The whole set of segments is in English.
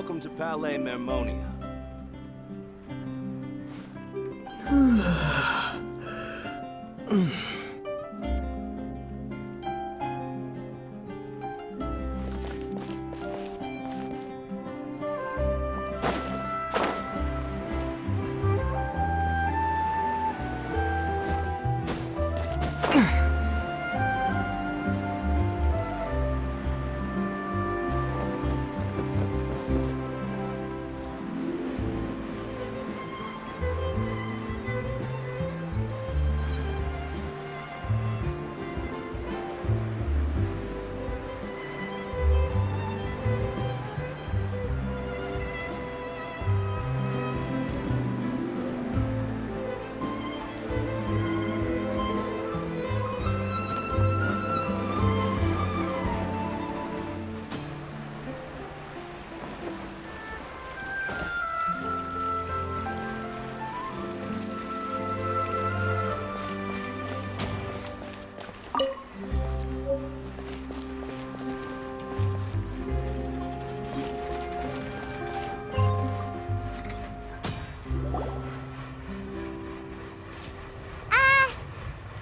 Welcome to Palais Mermonia.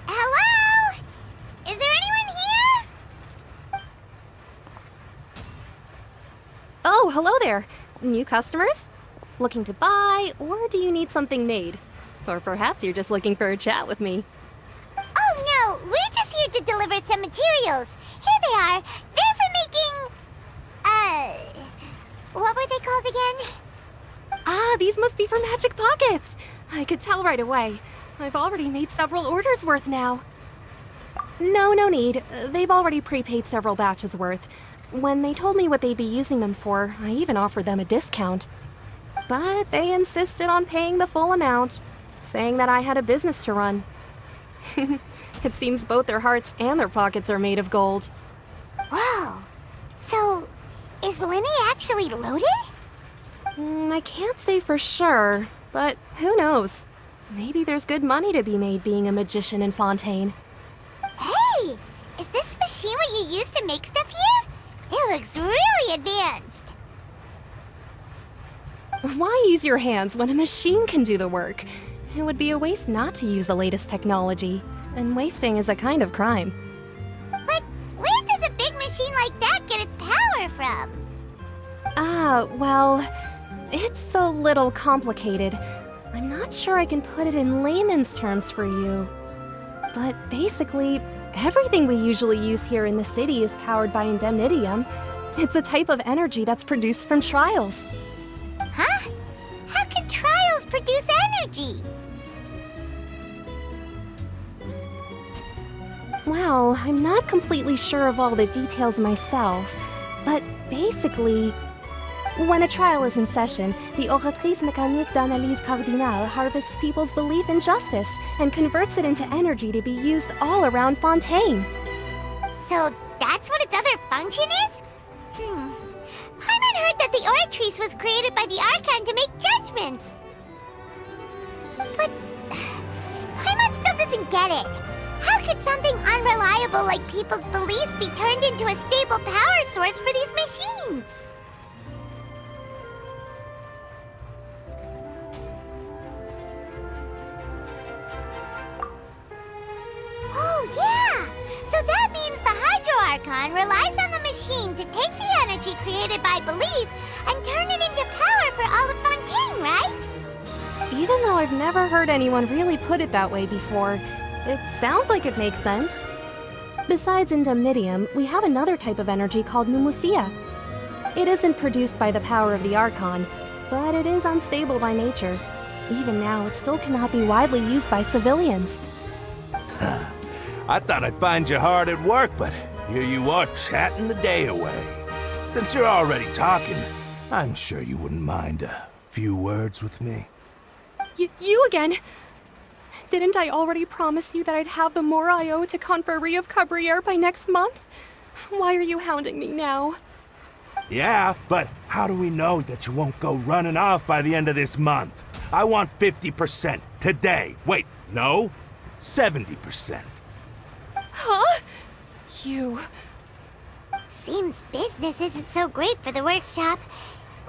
Hello? Is there anyone here? Oh, hello there. New customers? Looking to buy, or do you need something made? Or perhaps you're just looking for a chat with me. Oh no, we're just here to deliver some materials. Here they are. They're for making... what were they called again? Ah, these must be for magic pockets. I could tell right away. I've already made several orders worth now. No need. They've already prepaid several batches worth. When they told me what they'd be using them for, I even offered them a discount. But they insisted on paying the full amount, saying that I had a business to run. It seems both their hearts and their pockets are made of gold. Whoa. So, is Linny actually loaded? I can't say for sure, but who knows? Maybe there's good money to be made being a magician in Fontaine. Hey! Is this machine what you use to make stuff here? It looks really advanced. Why use your hands when a machine can do the work? It would be a waste not to use the latest technology, and wasting is a kind of crime. But where does a big machine like that get its power from? Well, it's a little complicated. I'm not sure I can put it in layman's terms for you. But basically, everything we usually use here in the city is powered by indemnitium. It's a type of energy that's produced from trials. Huh? How can trials produce energy? Well, I'm not completely sure of all the details myself, but basically, when a trial is in session, the Oratrice Mécanique d'Analyse Cardinale harvests people's belief in justice and converts it into energy to be used all around Fontaine. So that's what its other function is? Paimon heard that the Oratrice was created by the Archon to make judgments. But Paimon still doesn't get it. How could something unreliable like people's beliefs be turned into a stable power source for these machines? Oh, yeah! So that means the Hydro Archon relies on the machine to take the energy created by belief and turn it into power for all of Fontaine, right? Even though I've never heard anyone really put it that way before, it sounds like it makes sense. Besides indemnitium, we have another type of energy called pneumosia. It isn't produced by the power of the Archon, but it is unstable by nature. Even now, it still cannot be widely used by civilians. I thought I'd find you hard at work, but here you are chatting the day away. Since you're already talking, I'm sure you wouldn't mind a few words with me. You again? Didn't I already promise you that I'd have the more I owe to Confrérie of Cabriere by next month? Why are you hounding me now? Yeah, but how do we know that you won't go running off by the end of this month? I want 50% today. Wait, no, 70%. Huh? You... Seems business isn't so great for the workshop.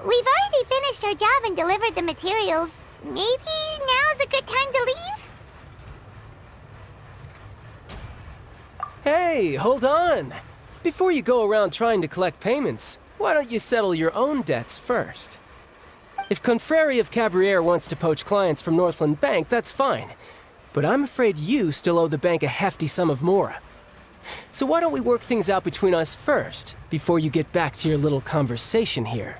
We've already finished our job and delivered the materials. Maybe now's a good time to leave? Hey, hold on. Before you go around trying to collect payments, why don't you settle your own debts first? If Confrérie of Cabriere wants to poach clients from Northland Bank, that's fine. But I'm afraid you still owe the bank a hefty sum of mora. So why don't we work things out between us first, before you get back to your little conversation here?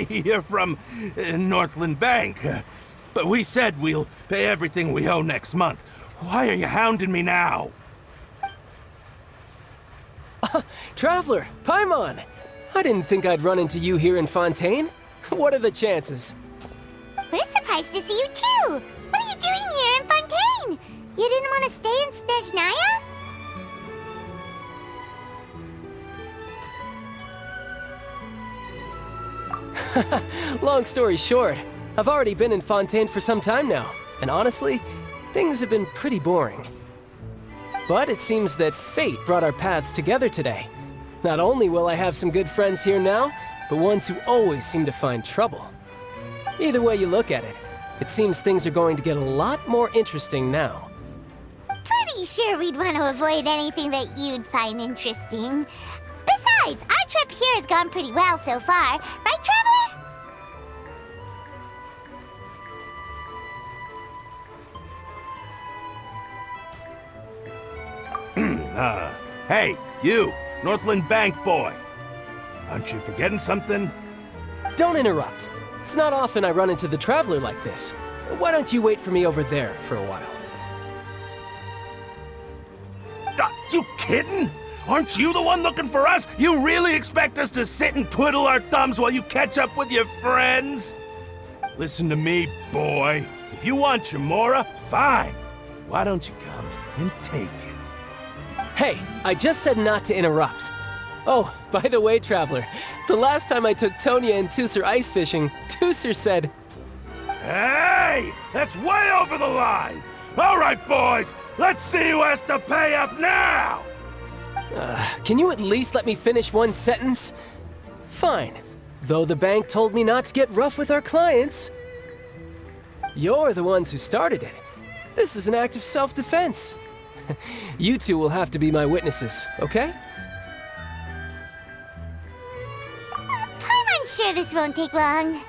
You're from Northland Bank. But we said we'll pay everything we owe next month. Why are you hounding me now? Traveler, Paimon! I didn't think I'd run into you here in Fontaine. What are the chances? We're surprised to see you too! What are you doing here in Fontaine? You didn't want to stay in Snezhnaya? Long story short, I've already been in Fontaine for some time now, and honestly, things have been pretty boring. But it seems that fate brought our paths together today. Not only will I have some good friends here now, but ones who always seem to find trouble. Either way you look at it, it seems things are going to get a lot more interesting now. Pretty sure we'd want to avoid anything that you'd find interesting. Besides, our trip here has gone pretty well so far, right, Traveler? Hey, you, Northland Bank boy. Aren't you forgetting something? Don't interrupt. It's not often I run into the Traveler like this. Why don't you wait for me over there for a while? You kidding? Aren't you the one looking for us? You really expect us to sit and twiddle our thumbs while you catch up with your friends? Listen to me, boy. If you want your mora, fine. Why don't you come and take it? Hey, I just said not to interrupt. Oh, by the way, Traveler, the last time I took Tonya and Tusser ice fishing, Tusser said, Hey! That's way over the line! All right, boys, let's see who has to pay up now! Can you at least let me finish one sentence? Fine. Though the bank told me not to get rough with our clients. You're the ones who started it. This is an act of self-defense. You two will have to be my witnesses, okay? I'm sure this won't take long.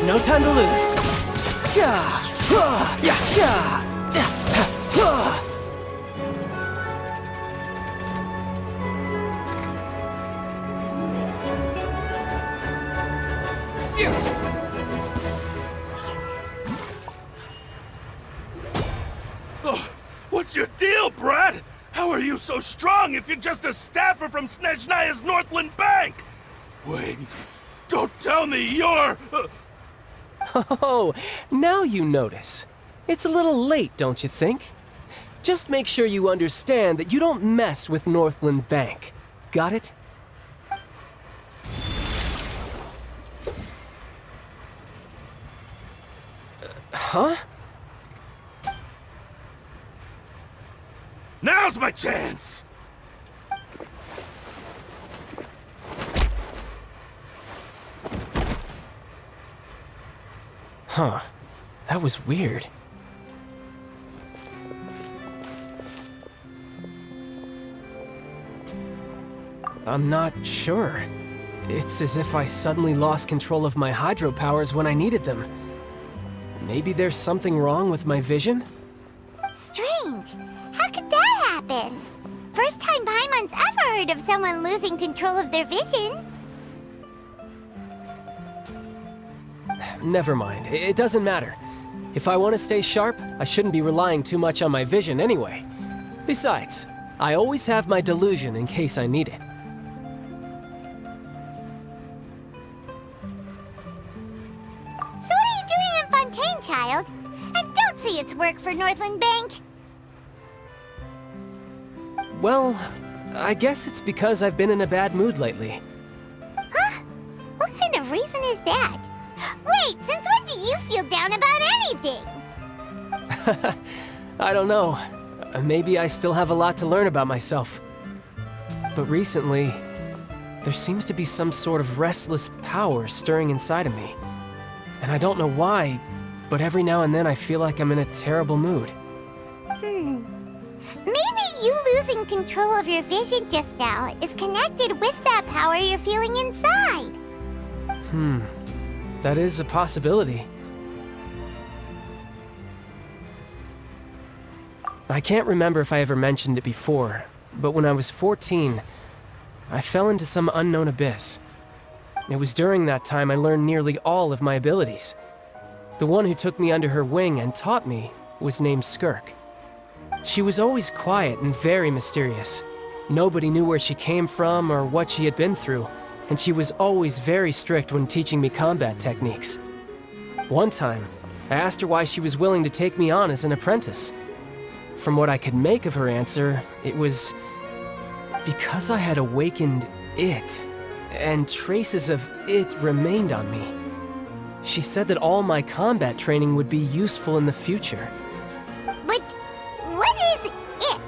No time to lose. What's your deal, Brad? How are you so strong if you're just a staffer from Snezhnaya's Northland Bank? Wait, Don't tell me you're... Oh, now you notice. It's a little late, don't you think? Just make sure you understand that you don't mess with Northland Bank. Got it? Huh? Now's my chance! Huh. That was weird. I'm not sure. It's as if I suddenly lost control of my hydro powers when I needed them. Maybe there's something wrong with my vision? Strange. How could that happen? First time Paimon's ever heard of someone losing control of their vision. Never mind. It doesn't matter. If I want to stay sharp, I shouldn't be relying too much on my vision anyway. Besides, I always have my delusion in case I need it. So what are you doing in Fontaine, child? And don't say it's work for Northland Bank. Well, I guess it's because I've been in a bad mood lately. Huh? What kind of reason is that? Wait, since when do you feel down about anything? I don't know. Maybe I still have a lot to learn about myself. But recently, there seems to be some sort of restless power stirring inside of me. And I don't know why, but every now and then I feel like I'm in a terrible mood. Maybe you losing control of your vision just now is connected with that power you're feeling inside. That is a possibility. I can't remember if I ever mentioned it before, but when I was 14, I fell into some unknown abyss. It was during that time I learned nearly all of my abilities. The one who took me under her wing and taught me was named Skirk. She was always quiet and very mysterious. Nobody knew where she came from or what she had been through, and she was always very strict when teaching me combat techniques. One time, I asked her why she was willing to take me on as an apprentice. From what I could make of her answer, it was because I had awakened it, and traces of it remained on me. She said that all my combat training would be useful in the future. But what is it?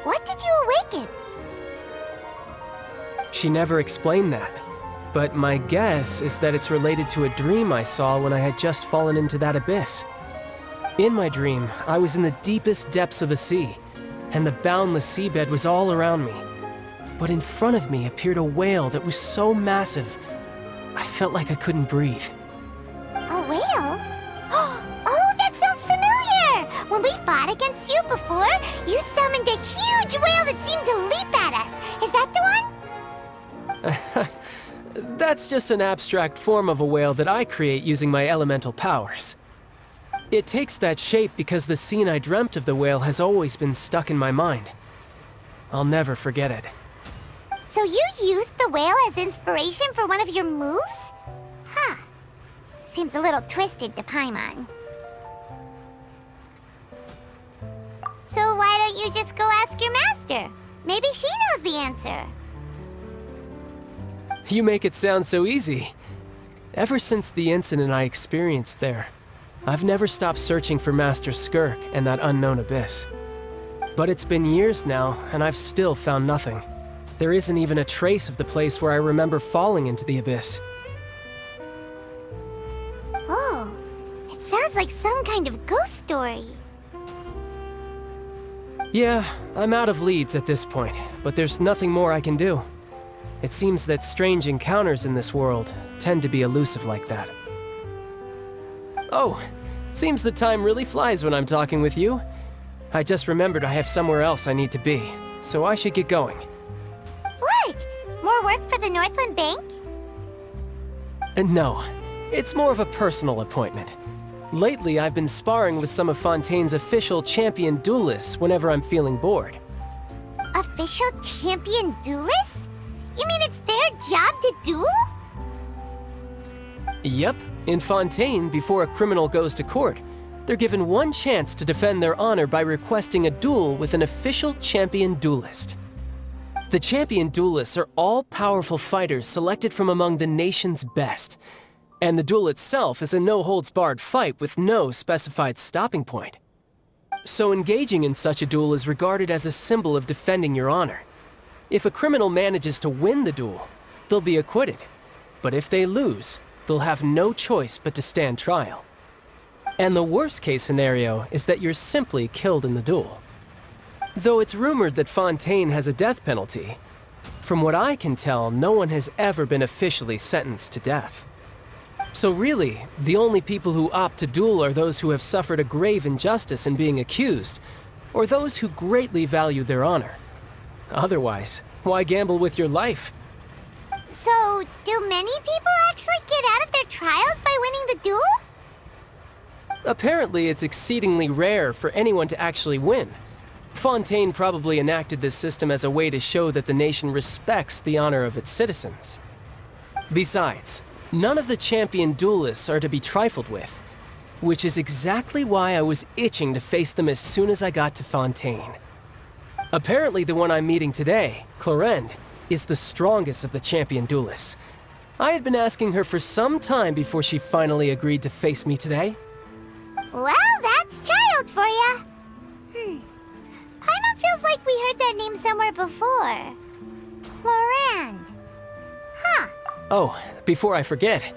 What did you awaken? She never explained that, but my guess is that it's related to a dream I saw when I had just fallen into that abyss. In my dream, I was in the deepest depths of the sea, and the boundless seabed was all around me. But in front of me appeared a whale that was so massive, I felt like I couldn't breathe. A whale? Oh, that sounds familiar! When we fought against you before, you summoned a huge whale that seemed to leap at us. Is that the one? That's just an abstract form of a whale that I create using my elemental powers. It takes that shape because the scene I dreamt of the whale has always been stuck in my mind. I'll never forget it. So you used the whale as inspiration for one of your moves? Huh. Seems a little twisted to Paimon. So why don't you just go ask your master? Maybe she knows the answer. You make it sound so easy. Ever since the incident I experienced there, I've never stopped searching for Master Skirk and that unknown abyss. But it's been years now, and I've still found nothing. There isn't even a trace of the place where I remember falling into the abyss. Oh, it sounds like some kind of ghost story. Yeah, I'm out of leads at this point, but there's nothing more I can do. It seems that strange encounters in this world tend to be elusive like that. Oh, seems the time really flies when I'm talking with you. I just remembered I have somewhere else I need to be, so I should get going. What? More work for the Northland Bank? No, it's more of a personal appointment. Lately, I've been sparring with some of Fontaine's official champion duelists whenever I'm feeling bored. Official champion duelists? You mean it's their job to duel? Yep, in Fontaine, before a criminal goes to court, they're given one chance to defend their honor by requesting a duel with an official champion duelist. The champion duelists are all-powerful fighters selected from among the nation's best, and the duel itself is a no-holds-barred fight with no specified stopping point. So engaging in such a duel is regarded as a symbol of defending your honor. If a criminal manages to win the duel, they'll be acquitted. But if they lose, they'll have no choice but to stand trial. And the worst-case scenario is that you're simply killed in the duel. Though it's rumored that Fontaine has a death penalty, from what I can tell, no one has ever been officially sentenced to death. So really, the only people who opt to duel are those who have suffered a grave injustice in being accused, or those who greatly value their honor. Otherwise, why gamble with your life? So, do many people actually get out of their trials by winning the duel? Apparently, it's exceedingly rare for anyone to actually win. Fontaine probably enacted this system as a way to show that the nation respects the honor of its citizens. Besides, none of the champion duelists are to be trifled with, which is exactly why I was itching to face them as soon as I got to Fontaine. Apparently, the one I'm meeting today, Clorinde, is the strongest of the champion duelists. I had been asking her for some time before she finally agreed to face me today. Well, that's child for ya. Paimon feels like we heard that name somewhere before. Clorinde. Huh. Oh, before I forget,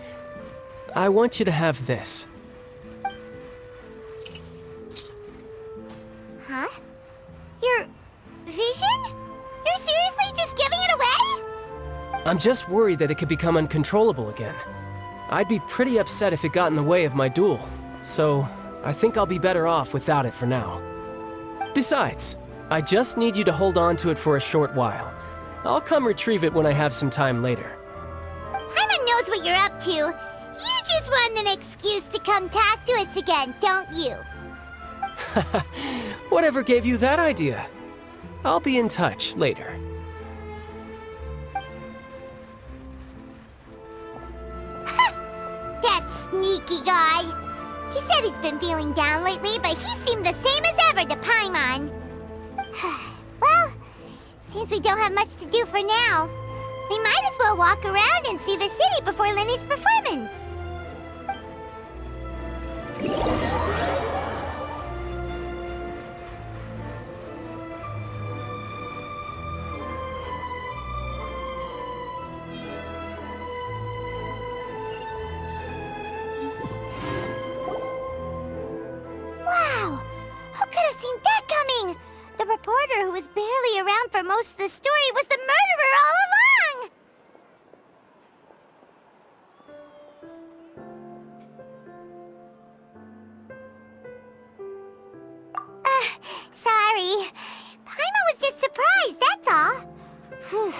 I want you to have this. Huh? Your vision? You're seriously just giving it away? I'm just worried that it could become uncontrollable again. I'd be pretty upset if it got in the way of my duel, so I think I'll be better off without it for now. Besides, I just need you to hold on to it for a short while. I'll come retrieve it when I have some time later. Paimon knows what you're up to. You just want an excuse to come talk to us again, don't you? Whatever gave you that idea? I'll be in touch later. That sneaky guy. He said he's been feeling down lately, but he seemed the same as ever to Paimon. Well, since we don't have much to do for now, we might as well walk around and see the city before Lenny's performance. Wow! Who could have seen that coming? The reporter who was barely around for most of the story was the murderer all along! Sorry. Paimon was just surprised, that's all. Whew.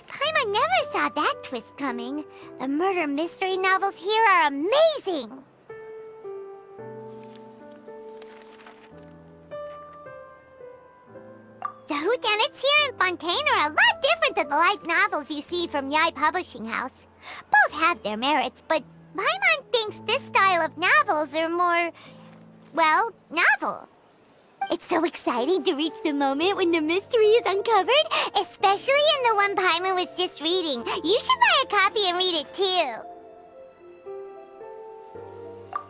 Paimon never saw that twist coming. The murder mystery novels here are amazing! The whodunits here in Fontaine are a lot different than the light novels you see from Yai Publishing House. Both have their merits, but Paimon thinks this style of novels are more, well, novel. It's so exciting to reach the moment when the mystery is uncovered, especially in the one Paimon was just reading. You should buy a copy and read it too.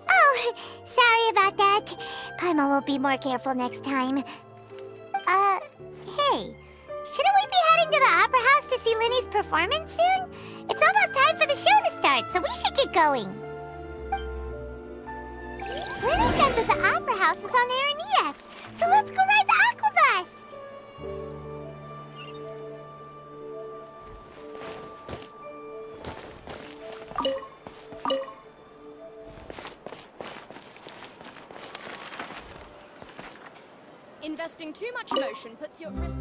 Oh, sorry about that. Paimon will be more careful next time. Hey, shouldn't we be heading to the Opera House to see Lenny's performance soon? It's almost time for the show to start, so we should get going. Lenny said that the Opera House is on Aranias, so let's go ride the Aquabus! Investing too much emotion puts you at risk.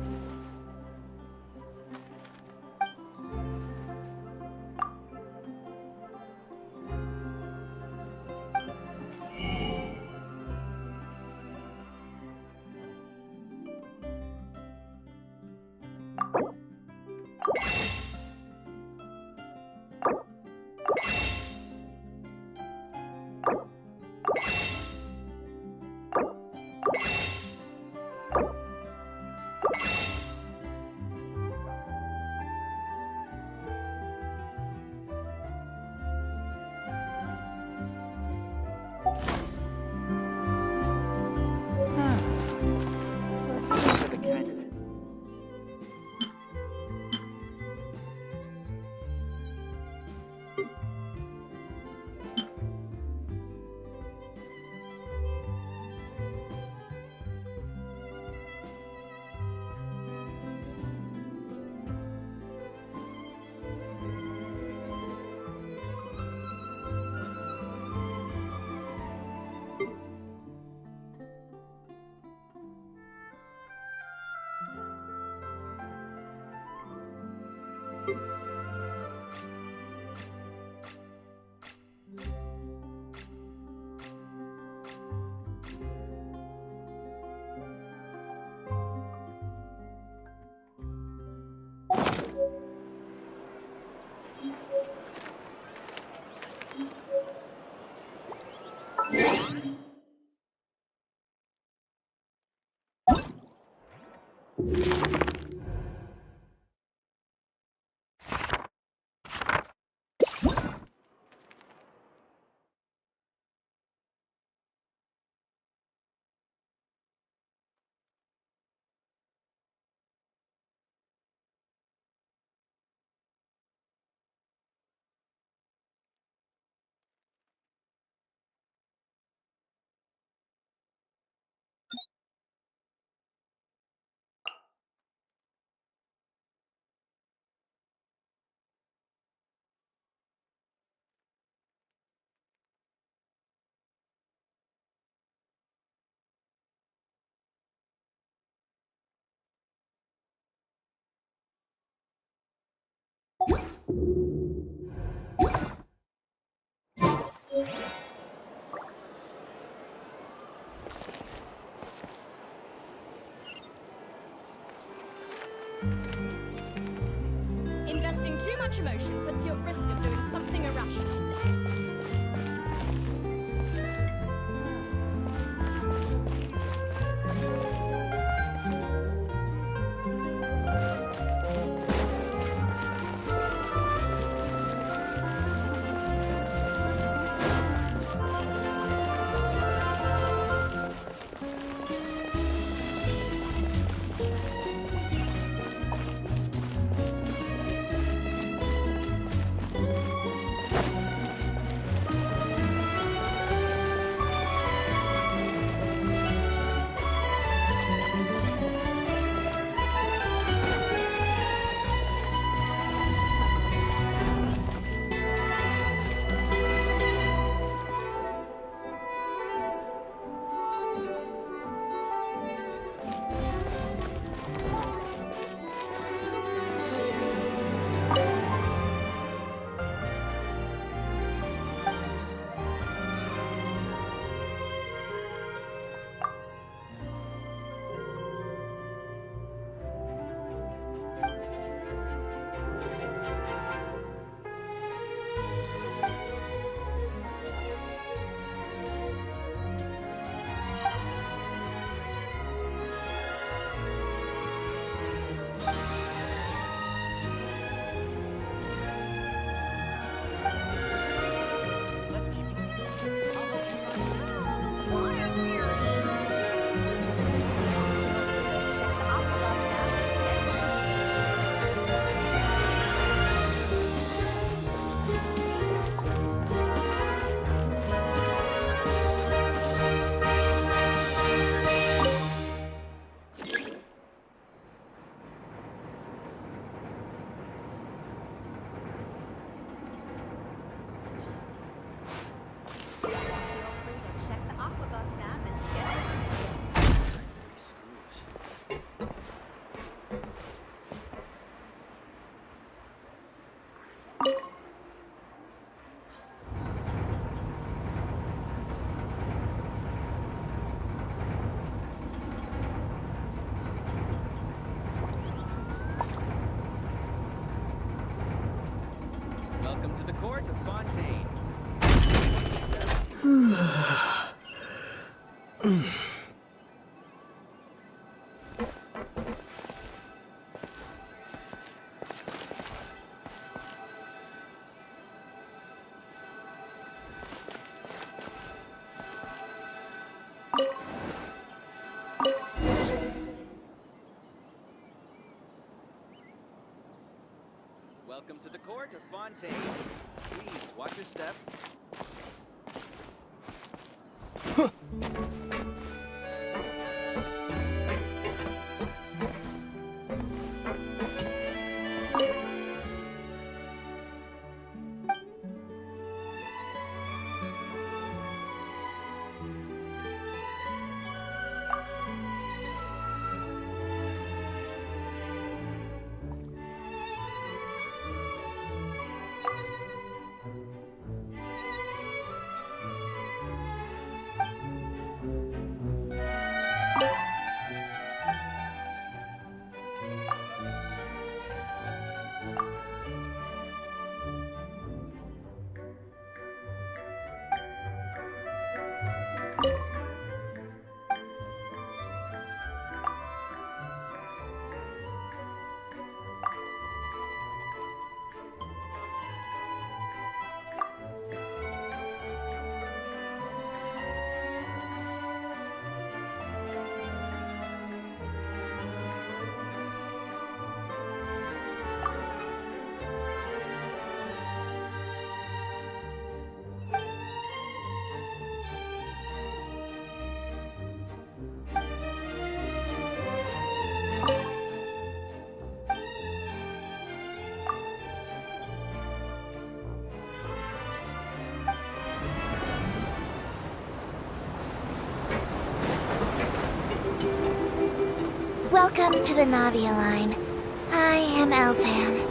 Investing too much emotion puts you at risk of doing something irrational. Welcome to the court of Fontaine. Welcome to the court of Fontaine. Please watch your step. Welcome to the Navia line. I am Elfan.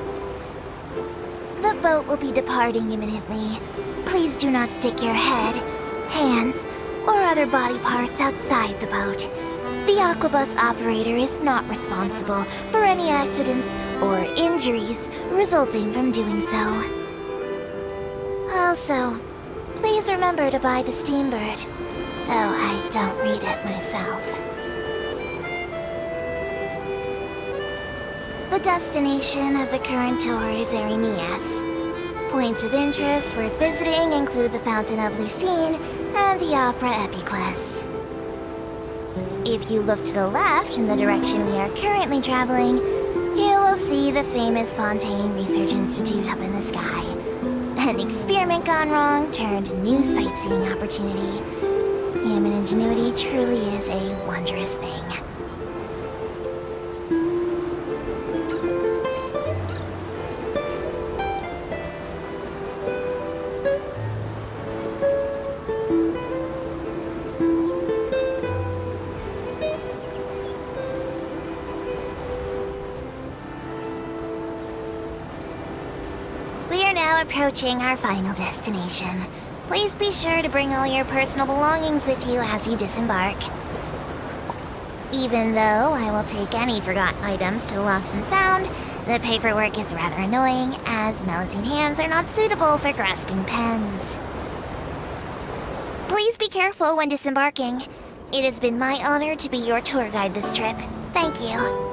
boat will be departing imminently. Please do not stick your head, hands, or other body parts outside the boat. The Aquabus operator is not responsible for any accidents or injuries resulting from doing so. Also, please remember to buy the Steambird, though I don't read it myself. The destination of the current tour is Arenias. Points of interest worth visiting include the Fountain of Lucine and the Opera Epiclese. If you look to the left in the direction we are currently traveling, you will see the famous Fontaine Research Institute up in the sky. An experiment gone wrong turned new sightseeing opportunity. Human ingenuity truly is a wondrous thing. Approaching our final destination. Please be sure to bring all your personal belongings with you as you disembark. Even though I will take any forgotten items to the lost and found, the paperwork is rather annoying, as Melusine hands are not suitable for grasping pens. Please be careful when disembarking. It has been my honor to be your tour guide this trip. Thank you.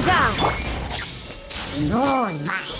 down! No, my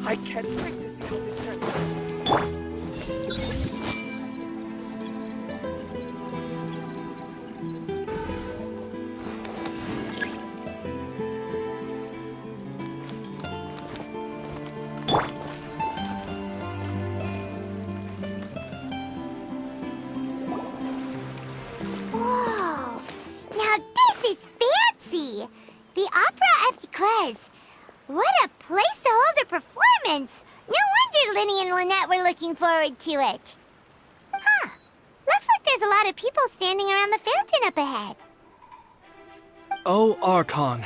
I can't wait to see how this turns out. Whoa! Now this is fancy! The Opera Epiclese. What a place to hold a performance! No wonder Linny and Lynette were looking forward to it. Huh. Looks like there's a lot of people standing around the fountain up ahead. Oh, Archon,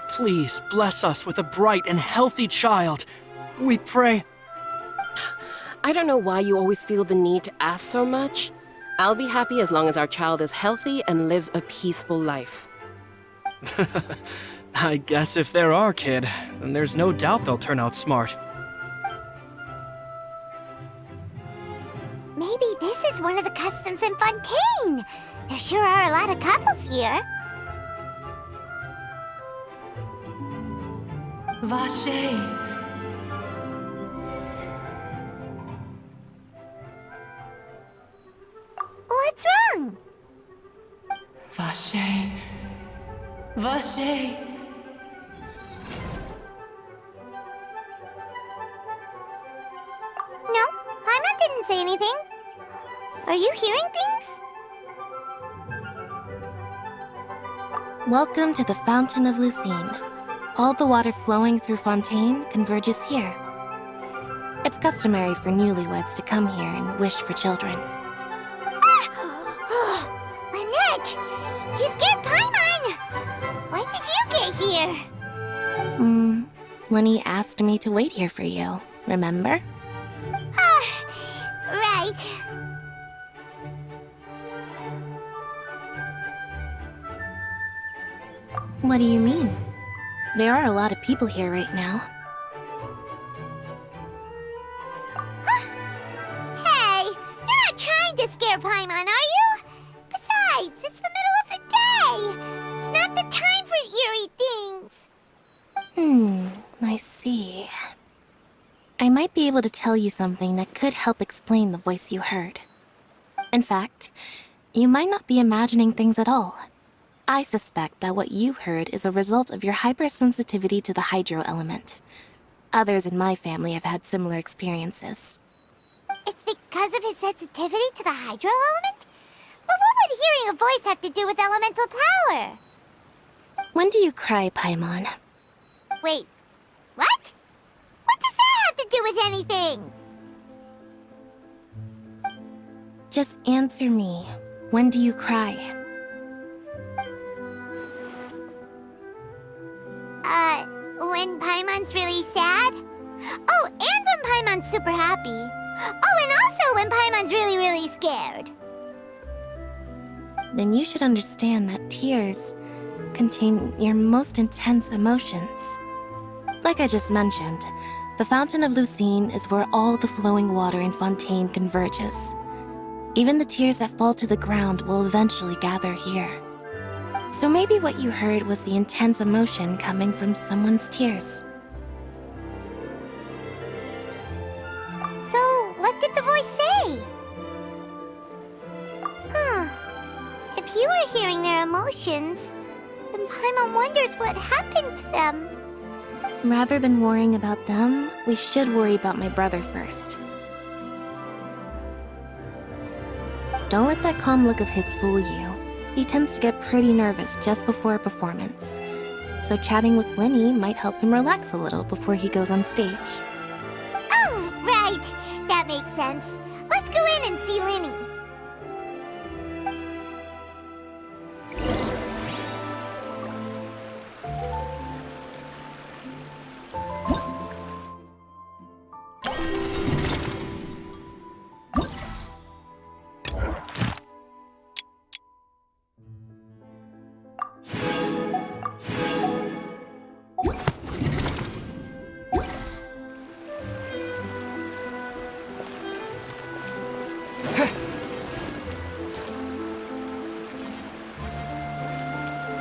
please bless us with a bright and healthy child. We pray. I don't know why you always feel the need to ask so much. I'll be happy as long as our child is healthy and lives a peaceful life. I guess if they're our kid, then there's no doubt they'll turn out smart. Maybe this is one of the customs in Fontaine. There sure are a lot of couples here. Vache. What's wrong? Vache. Vache. No, Paimon didn't say anything. Are you hearing things? Welcome to the Fountain of Lucine. All the water flowing through Fontaine converges here. It's customary for newlyweds to come here and wish for children. Lynette! You scared Paimon! When did you get here? Lenny asked me to wait here for you, remember? Right. What do you mean? There are a lot of people here right now. Hey, you're not trying to scare Paimon, are you? Besides, it's the middle of the day. It's not the time for eerie things. I see. I might be able to tell you something that could help explain the voice you heard. In fact, you might not be imagining things at all. I suspect that what you heard is a result of your hypersensitivity to the hydro element. Others in my family have had similar experiences. It's because of his sensitivity to the hydro element? But what would hearing a voice have to do with elemental power? When do you cry, Paimon? Wait, what? What does that have to do with anything? Just answer me. When do you cry? When Paimon's really sad? Oh, and when Paimon's super happy. Oh, and also when Paimon's really, really scared. Then you should understand that tears contain your most intense emotions. Like I just mentioned, the Fountain of Lucine is where all the flowing water in Fontaine converges. Even the tears that fall to the ground will eventually gather here. So maybe what you heard was the intense emotion coming from someone's tears. What did the voice say? Huh. If you were hearing their emotions, then Paimon wonders what happened to them. Rather than worrying about them, we should worry about my brother first. Don't let that calm look of his fool you. He tends to get pretty nervous just before a performance. So chatting with Lenny might help him relax a little before he goes on stage. Oh, right. That makes sense. Let's go in and see Linny.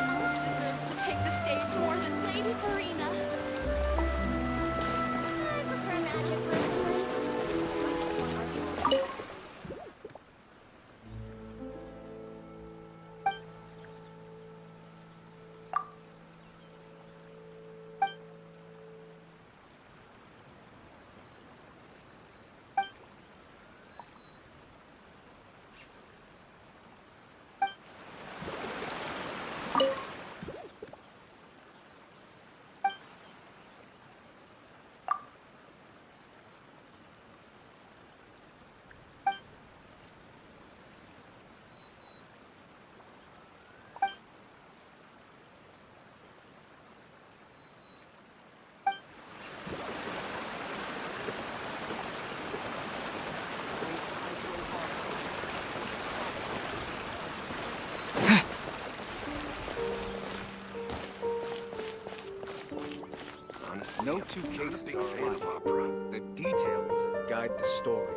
Alice deserves to take the stage more than Lady Farina. I prefer magic personally. No two cases are fan of opera. The details guide the story.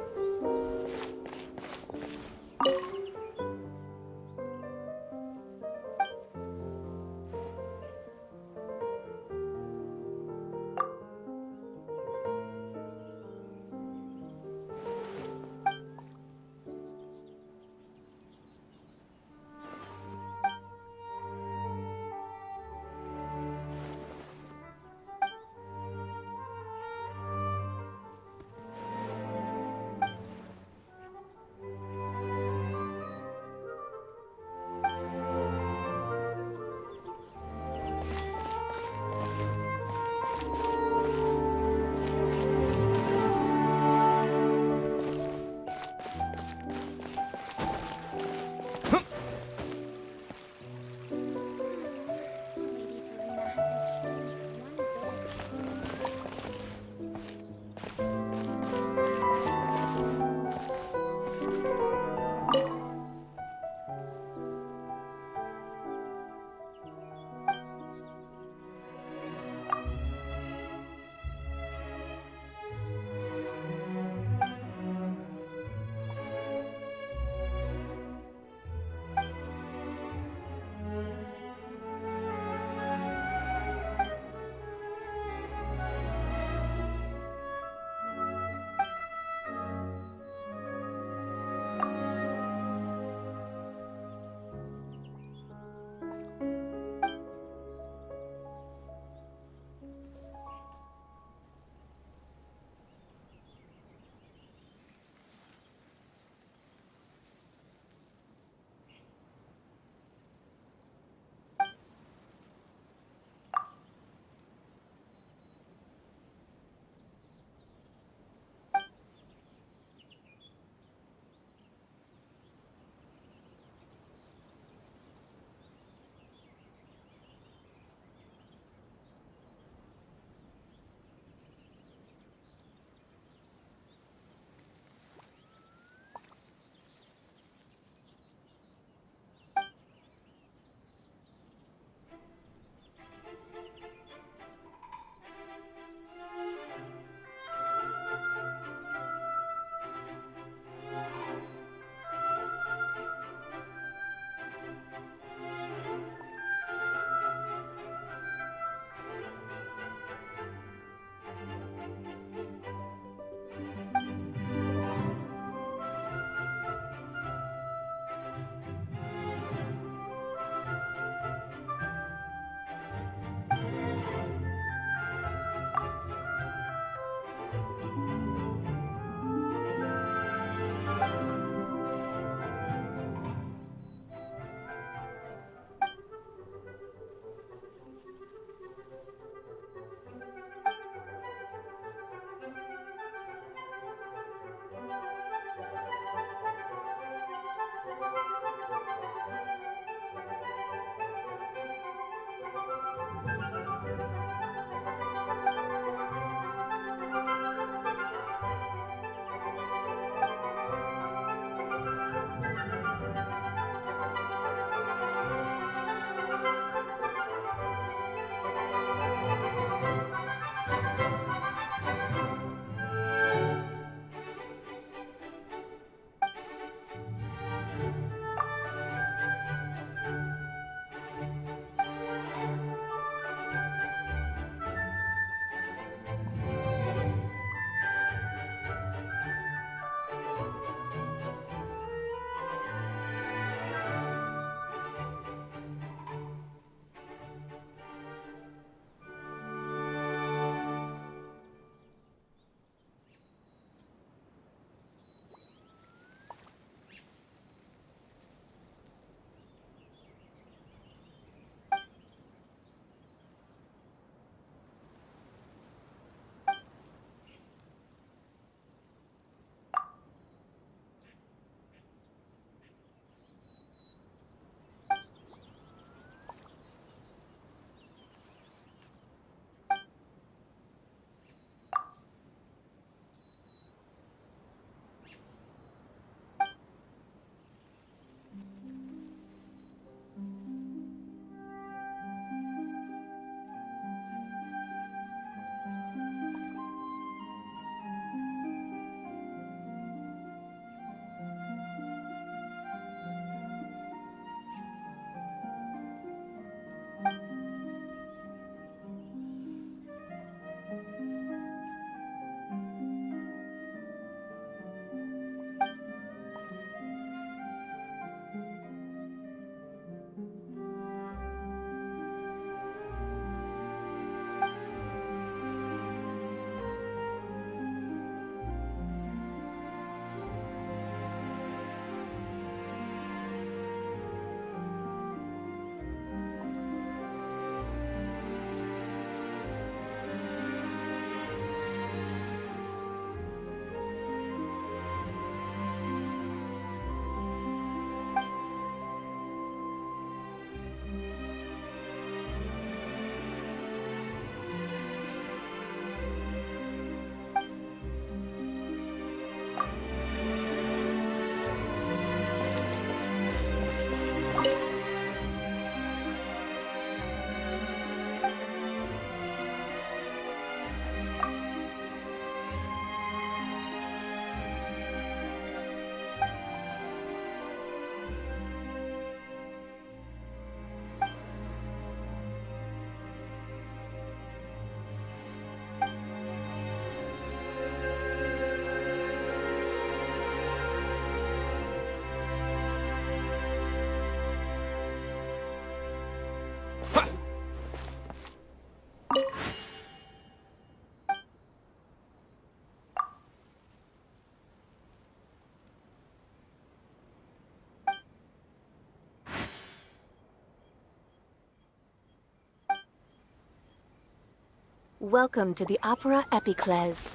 Welcome to the Opera Epiclese.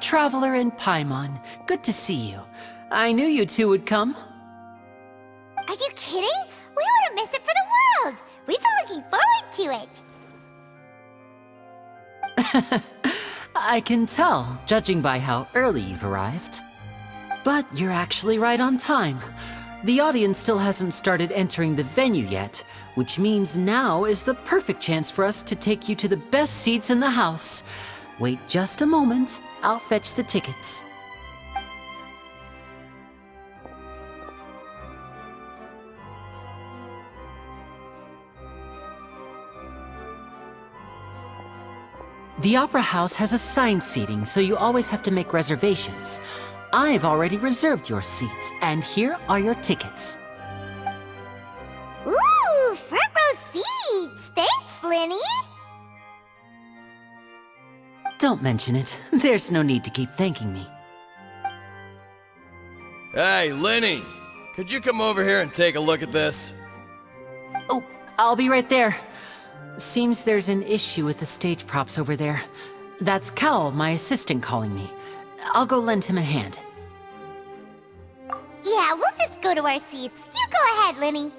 Traveler and Paimon, good to see you. I knew you two would come. Are you kidding? We wouldn't miss it for the world! We've been looking forward to it! I can tell, judging by how early you've arrived. But you're actually right on time. The audience still hasn't started entering the venue yet, which means now is the perfect chance for us to take you to the best seats in the house. Wait just a moment, I'll fetch the tickets. The Opera House has assigned seating, so you always have to make reservations. I've already reserved your seats, and here are your tickets. Ooh, front row seats! Thanks, Lenny! Don't mention it. There's no need to keep thanking me. Hey, Lenny! Could you come over here and take a look at this? Oh, I'll be right there. Seems there's an issue with the stage props over there. That's Cal, my assistant, calling me. I'll go lend him a hand. Yeah, we'll just go to our seats. You go ahead, Lenny.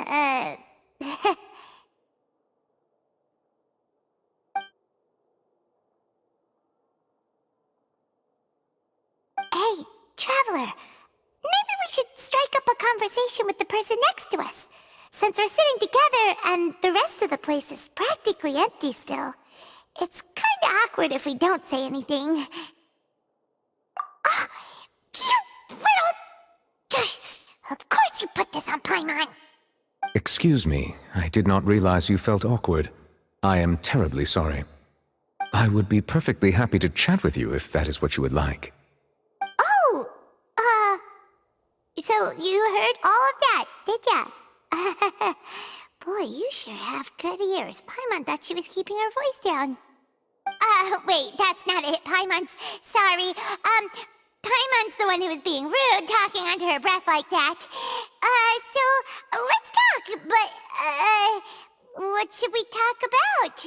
Hey, Traveler. Maybe we should strike up a conversation with the person next to us. Since we're sitting together and the rest of the place is practically empty still, it's kinda awkward if we don't say anything. You little... Of course you put this on Paimon! Excuse me, I did not realize you felt awkward. I am terribly sorry. I would be perfectly happy to chat with you if that is what you would like. Oh, so you heard all of that, did ya? Boy, you sure have good ears. Paimon thought she was keeping her voice down. Wait, that's not it. Paimon's... Sorry. Paimon's the one who was being rude, talking under her breath like that. So, let's talk, but, what should we talk about?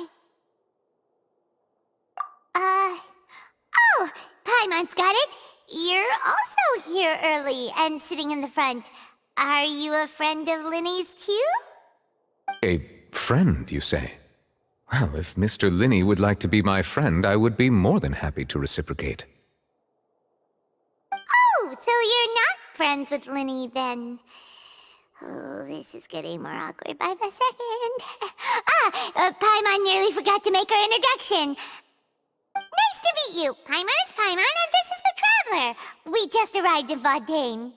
Oh, Paimon's got it. You're also here early and sitting in the front. Are you a friend of Linny's too? A friend, you say? Well, if Mr. Linny would like to be my friend, I would be more than happy to reciprocate. Oh, so you're not friends with Linny then? Oh, this is getting more awkward by the second. Paimon nearly forgot to make her introduction. Nice to meet you. Paimon is Paimon and this is the Traveler. We just arrived in Fontaine.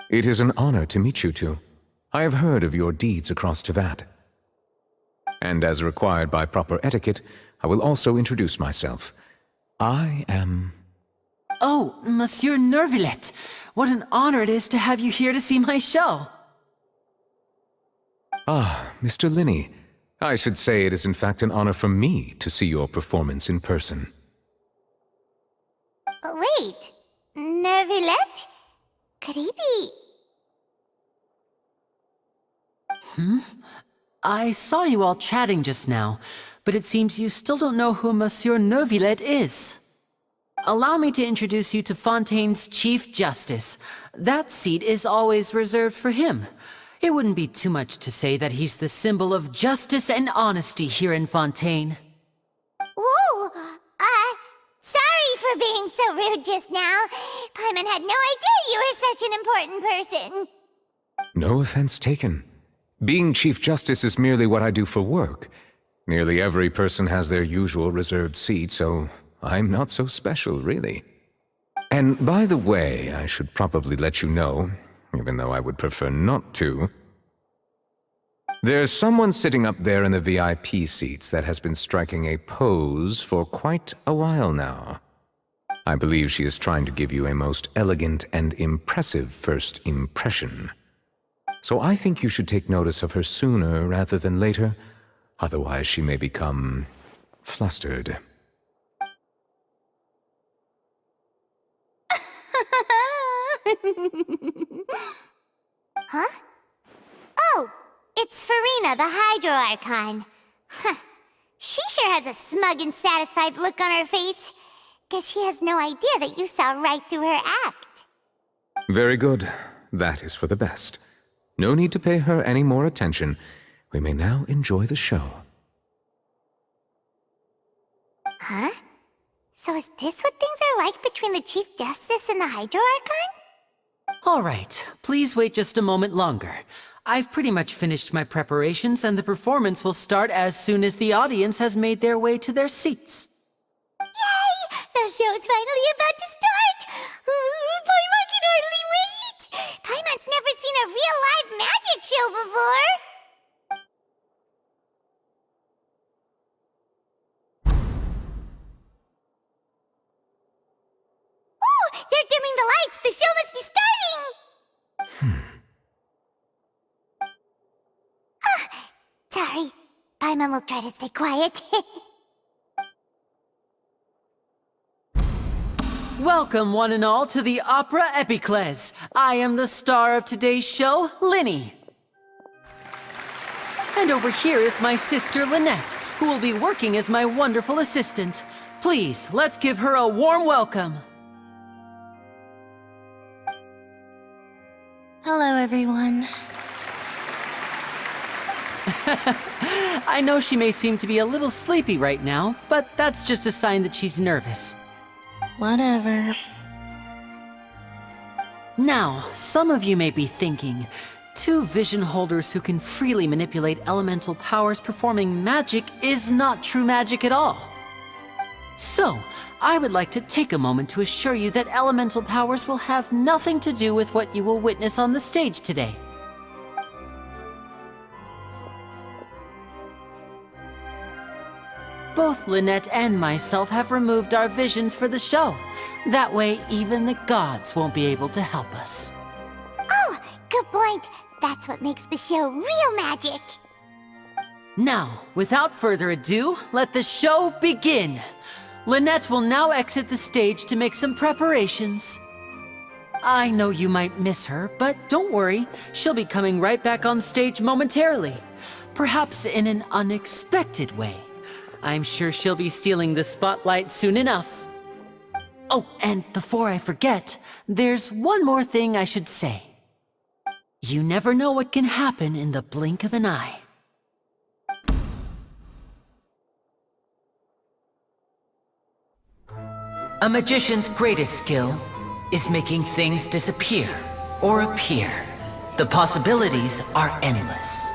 It is an honor to meet you two. I have heard of your deeds across Tevat. And as required by proper etiquette, I will also introduce myself. I am... Oh, Monsieur Nervillet! What an honor it is to have you here to see my show! Ah, Mr. Linny. I should say it is in fact an honor for me to see your performance in person. Wait, Nervillet? Could he be... I saw you all chatting just now, but it seems you still don't know who Monsieur Nervillet is. Allow me to introduce you to Fontaine's Chief Justice. That seat is always reserved for him. It wouldn't be too much to say that he's the symbol of justice and honesty here in Fontaine. Ooh, sorry for being so rude just now. Paimon had no idea you were such an important person. No offense taken. Being Chief Justice is merely what I do for work. Nearly every person has their usual reserved seat, so I'm not so special, really. And by the way, I should probably let you know, even though I would prefer not to. There's someone sitting up there in the VIP seats that has been striking a pose for quite a while now. I believe she is trying to give you a most elegant and impressive first impression. So I think you should take notice of her sooner rather than later, otherwise she may become flustered. Huh? Oh, it's Farina, the Hydro Archon. Huh. She sure has a smug and satisfied look on her face. Guess she has no idea that you saw right through her act. Very good. That is for the best. No need to pay her any more attention. We may now enjoy the show. Huh? So is this what things are like between the Chief Justice and the Hydro Archon? All right, please wait just a moment longer. I've pretty much finished my preparations and the performance will start as soon as the audience has made their way to their seats. Yay! The show's finally about to start! Paimon can hardly wait! Paimon's never seen a real live magic show before! Ooh! They're dimming the lights! The show must be starting! Sorry. Paimon will try to stay quiet. Welcome, one and all, to the Opera Epiclese. I am the star of today's show, Linny. And over here is my sister, Lynette, who will be working as my wonderful assistant. Please, let's give her a warm welcome. Hello, everyone. I know she may seem to be a little sleepy right now, but that's just a sign that she's nervous. Whatever. Now, some of you may be thinking, two vision holders who can freely manipulate elemental powers performing magic is not true magic at all. So, I would like to take a moment to assure you that elemental powers will have nothing to do with what you will witness on the stage today. Both Lynette and myself have removed our visions for the show. That way, even the gods won't be able to help us. Oh, good point. That's what makes the show real magic. Now, without further ado, let the show begin. Lynette will now exit the stage to make some preparations. I know you might miss her, but don't worry, she'll be coming right back on stage momentarily. Perhaps in an unexpected way. I'm sure she'll be stealing the spotlight soon enough. Oh, and before I forget, there's one more thing I should say. You never know what can happen in the blink of an eye. A magician's greatest skill is making things disappear or appear. The possibilities are endless.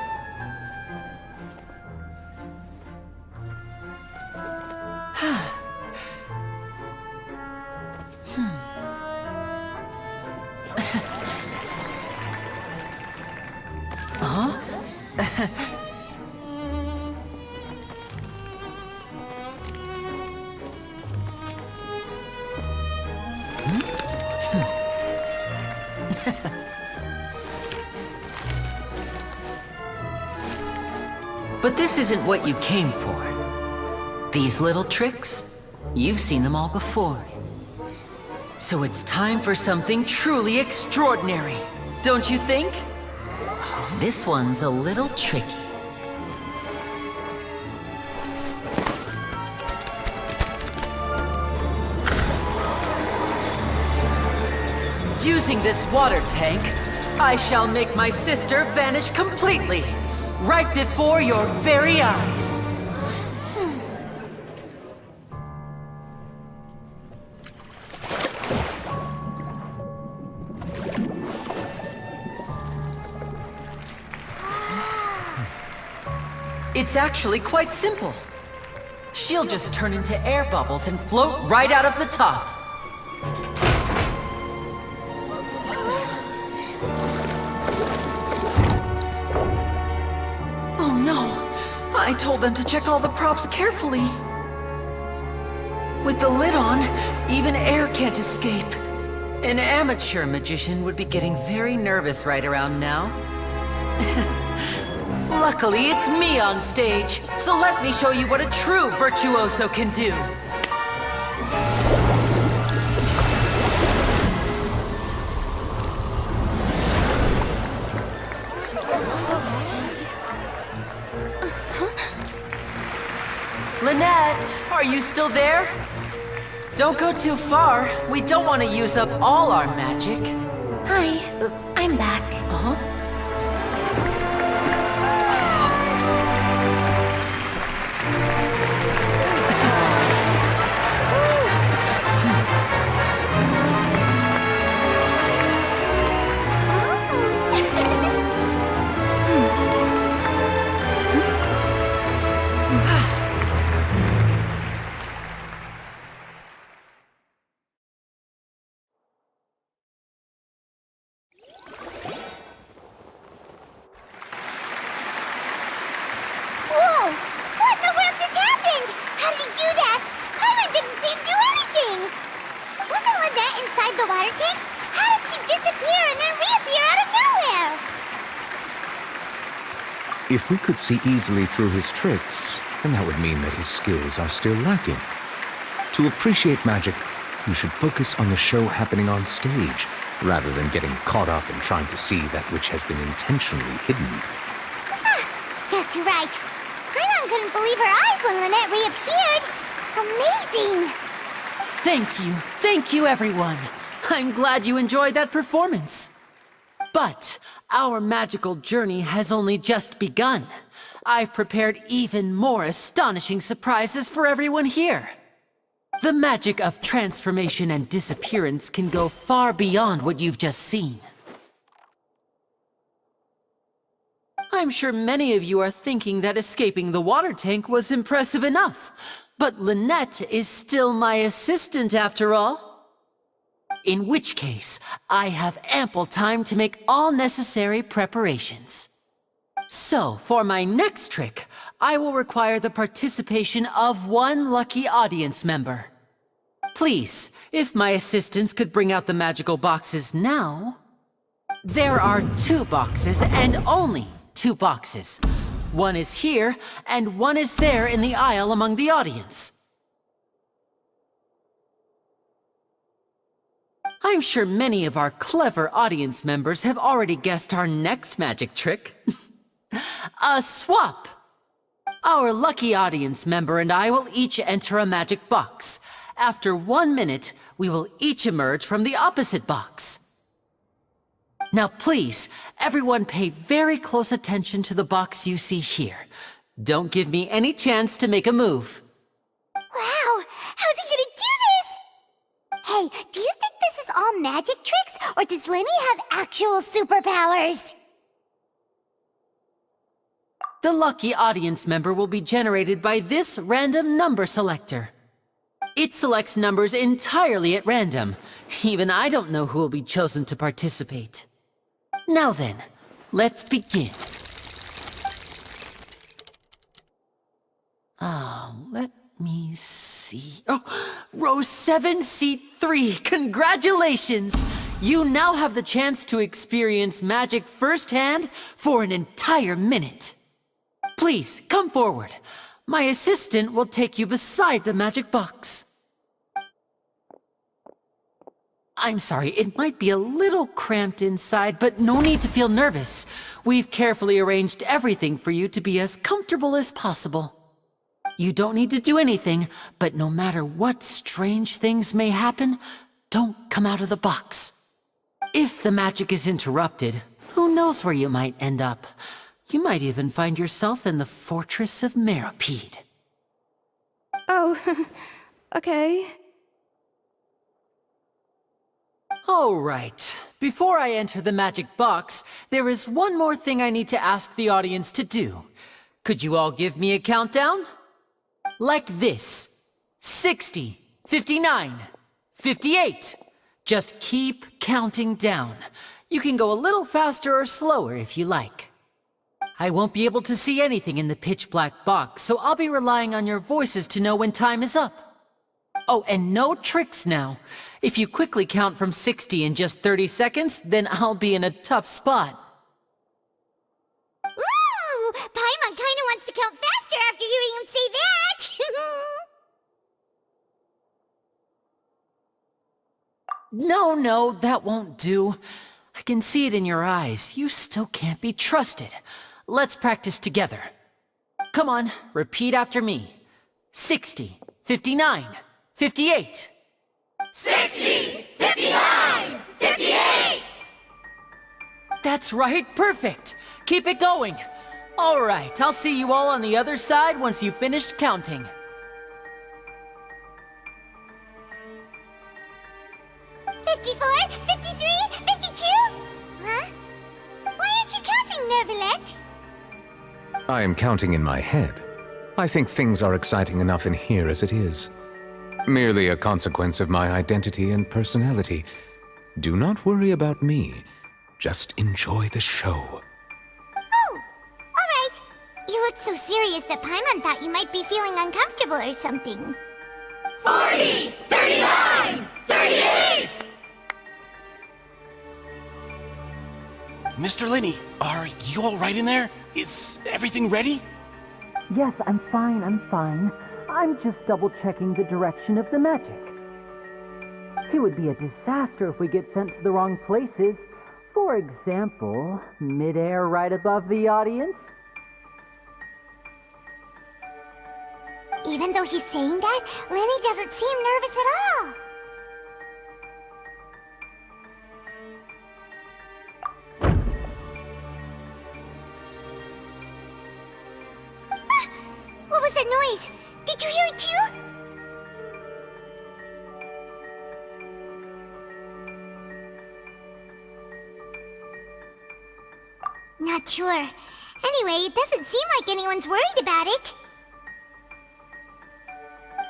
But this isn't what you came for. These little tricks, you've seen them all before. So it's time for something truly extraordinary, don't you think? This one's a little tricky. Using this water tank, I shall make my sister vanish completely, right before your very eyes. It's actually quite simple. She'll just turn into air bubbles and float right out of the top. Oh no! I told them to check all the props carefully. With the lid on, even air can't escape. An amateur magician would be getting very nervous right around now. Luckily, it's me on stage, so let me show you what a true virtuoso can do. Lynette, are you still there? Don't go too far. We don't want to use up all our magic. Hi, I'm back. Uh-huh. If we could see easily through his tricks, then that would mean that his skills are still lacking. To appreciate magic, you should focus on the show happening on stage, rather than getting caught up in trying to see that which has been intentionally hidden. Guess you're right. Paimon couldn't believe her eyes when Lynette reappeared. Amazing! Thank you everyone. I'm glad you enjoyed that performance. But our magical journey has only just begun. I've prepared even more astonishing surprises for everyone here. The magic of transformation and disappearance can go far beyond what you've just seen. I'm sure many of you are thinking that escaping the water tank was impressive enough, but Lynette is still my assistant after all. In which case, I have ample time to make all necessary preparations. So, for my next trick, I will require the participation of one lucky audience member. Please, if my assistants could bring out the magical boxes now. There are 2 boxes, and only 2 boxes. One is here, and one is there in the aisle among the audience. I'm sure many of our clever audience members have already guessed our next magic trick. A swap! Our lucky audience member and I will each enter a magic box. After 1 minute, we will each emerge from the opposite box. Now please, everyone pay very close attention to the box you see here. Don't give me any chance to make a move. Wow! How's he gonna do this? Hey, do you think this is all magic tricks, or does Lenny have actual superpowers? The lucky audience member will be generated by this random number selector. It selects numbers entirely at random. Even I don't know who will be chosen to participate. Now then, let's begin. Let me see. Oh, row 7, seat 3. Congratulations! You now have the chance to experience magic firsthand for an entire minute. Please, come forward. My assistant will take you beside the magic box. I'm sorry, it might be a little cramped inside, but no need to feel nervous. We've carefully arranged everything for you to be as comfortable as possible. You don't need to do anything, but no matter what strange things may happen, don't come out of the box. If the magic is interrupted, who knows where you might end up? You might even find yourself in the Fortress of Meropide. Oh, okay. All right. Before I enter the magic box, there is one more thing I need to ask the audience to do. Could you all give me a countdown? Like this. 60, 59, 58. Just keep counting down. You can go a little faster or slower if you like. I won't be able to see anything in the pitch-black box, so I'll be relying on your voices to know when time is up. Oh, and no tricks now. If you quickly count from 60 in just 30 seconds, then I'll be in a tough spot. Ooh! Paimon kinda wants to count faster after hearing him say that! No, that won't do. I can see it in your eyes. You still can't be trusted. Let's practice together. Come on, repeat after me. 60, 59, 58. 60, 59, 58! That's right, perfect. Keep it going. All right, I'll see you all on the other side once you've finished counting. $54, $53, $52? Huh? Why aren't you counting, Nervalet? I am counting in my head. I think things are exciting enough in here as it is. Merely a consequence of my identity and personality. Do not worry about me. Just enjoy the show. Oh, alright. You look so serious that Paimon thought you might be feeling uncomfortable or something. 40, 39, 38! Mr. Lenny, are you all right in there? Is everything ready? Yes, I'm fine. I'm just double-checking the direction of the magic. It would be a disaster if we get sent to the wrong places. For example, mid-air right above the audience. Even though he's saying that, Lenny doesn't seem nervous at all. you hear it too? Not sure. Anyway, it doesn't seem like anyone's worried about it.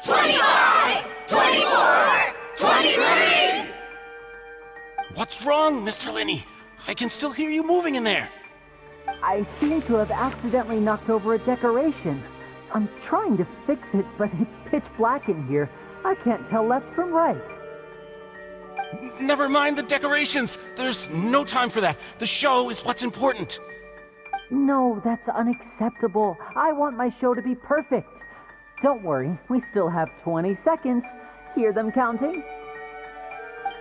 25! 24! 23! What's wrong, Mr. Linney? I can still hear you moving in there. I seem to have accidentally knocked over a decoration. I'm trying to fix it, but it's pitch black in here. I can't tell left from right. Never mind the decorations. There's no time for that. The show is what's important. No, that's unacceptable. I want my show to be perfect. Don't worry, we still have 20 seconds. Hear them counting?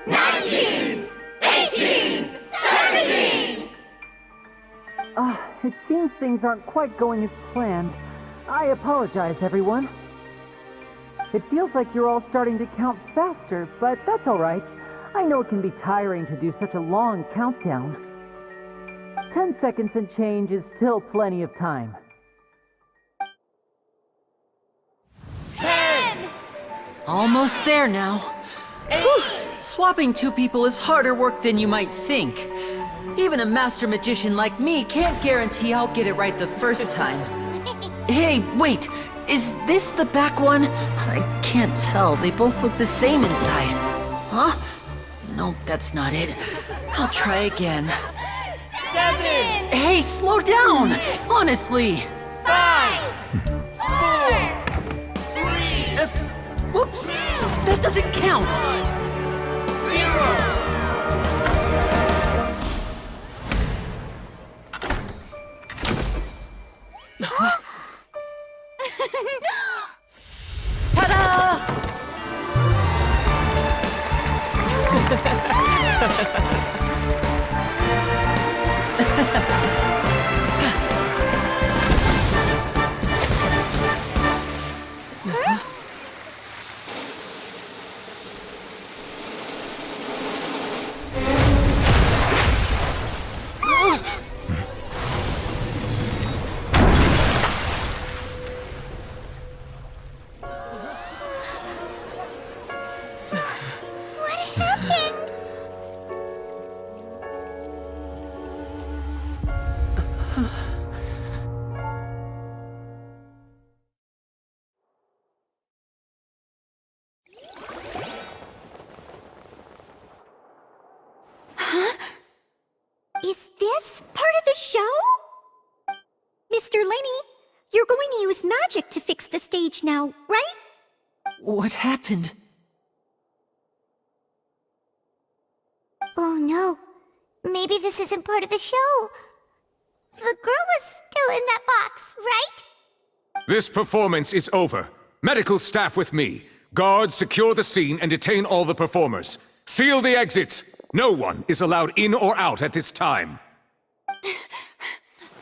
19! 18! 17! It seems things aren't quite going as planned. I apologize, everyone. It feels like you're all starting to count faster, but that's all right. I know it can be tiring to do such a long countdown. 10 seconds and change is still plenty of time. 10! Almost there now. Whew. Swapping two people is harder work than you might think. Even a master magician like me can't guarantee I'll get it right the first time. Hey, wait! Is this the back one? I can't tell. They both look the same inside. Huh? No, that's not it. I'll try again. 7! Hey, slow down! Honestly! 5! 4! 3! Whoops! That doesn't count! 0! Ta-da! Is this part of the show? Mr. Linney, you're going to use magic to fix the stage now, right? What happened? Oh no. Maybe this isn't part of the show. The girl was still in that box, right? This performance is over. Medical staff with me. Guards, secure the scene and detain all the performers. Seal the exits. No one is allowed in or out at this time.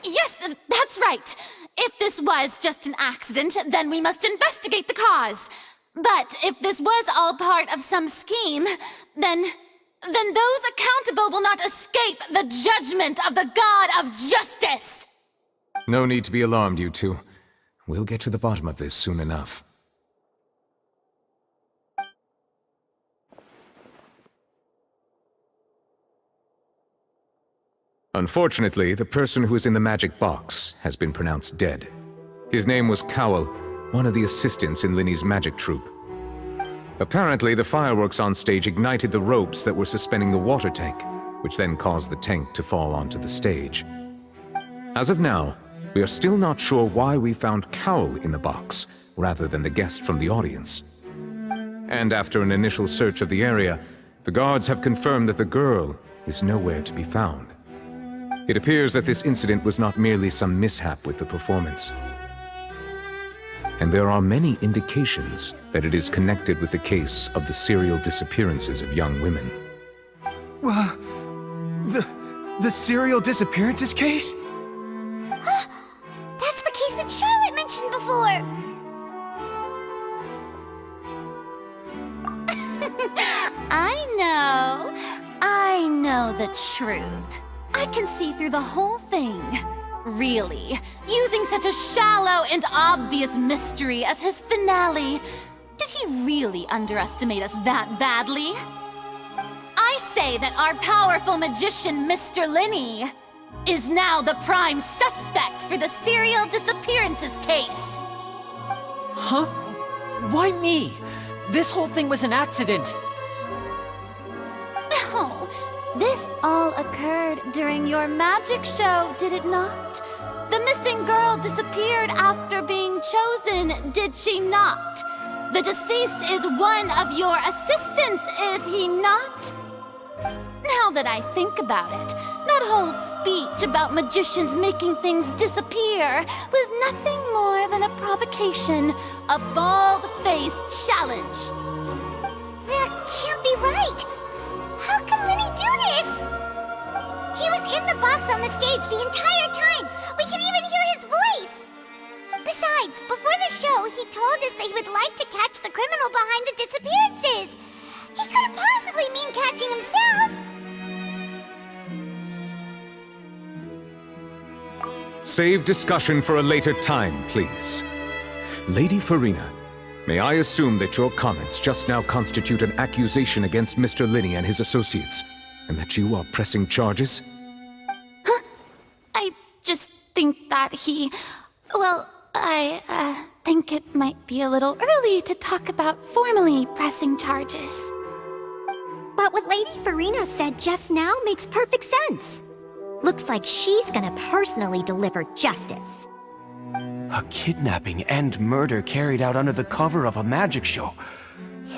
Yes, that's right. If this was just an accident, then we must investigate the cause. But if this was all part of some scheme, then those accountable will not escape the judgment of the God of Justice! No need to be alarmed, you two. We'll get to the bottom of this soon enough. Unfortunately, the person who is in the magic box has been pronounced dead. His name was Cowell, one of the assistants in Linney's magic troupe. Apparently, the fireworks on stage ignited the ropes that were suspending the water tank, which then caused the tank to fall onto the stage. As of now, we are still not sure why we found Cowell in the box, rather than the guest from the audience. And after an initial search of the area, the guards have confirmed that the girl is nowhere to be found. It appears that this incident was not merely some mishap with the performance. And there are many indications that it is connected with the case of the serial disappearances of young women. The serial disappearances case? That's the case that Charlotte mentioned before! I know the truth. I can see through the whole thing. really. Using such a shallow and obvious mystery as his finale. Did he really underestimate us that badly? I say that our powerful magician, Mr. Linney, is now the prime suspect for the serial disappearances case. Huh? Why me? This whole thing was an accident. No, this all occurred during your magic show, did it not? The missing girl disappeared after being chosen, did she not? The deceased is one of your assistants, is he not? Now that I think about it, that whole speech about magicians making things disappear was nothing more than a provocation, a bald-faced challenge. That can't be right! How can Linny do this? He was in the box on the stage the entire time! We can even hear his voice! Besides, before the show, he told us that he would like to catch the criminal behind the disappearances! He couldn't possibly mean catching himself! Save discussion for a later time, please. Lady Farina, may I assume that your comments just now constitute an accusation against Mr. Linney and his associates, and that you are pressing charges? Huh? I just think that I think it might be a little early to talk about formally pressing charges. But what Lady Farina said just now makes perfect sense. Looks like she's gonna personally deliver justice. A kidnapping and murder carried out under the cover of a magic show.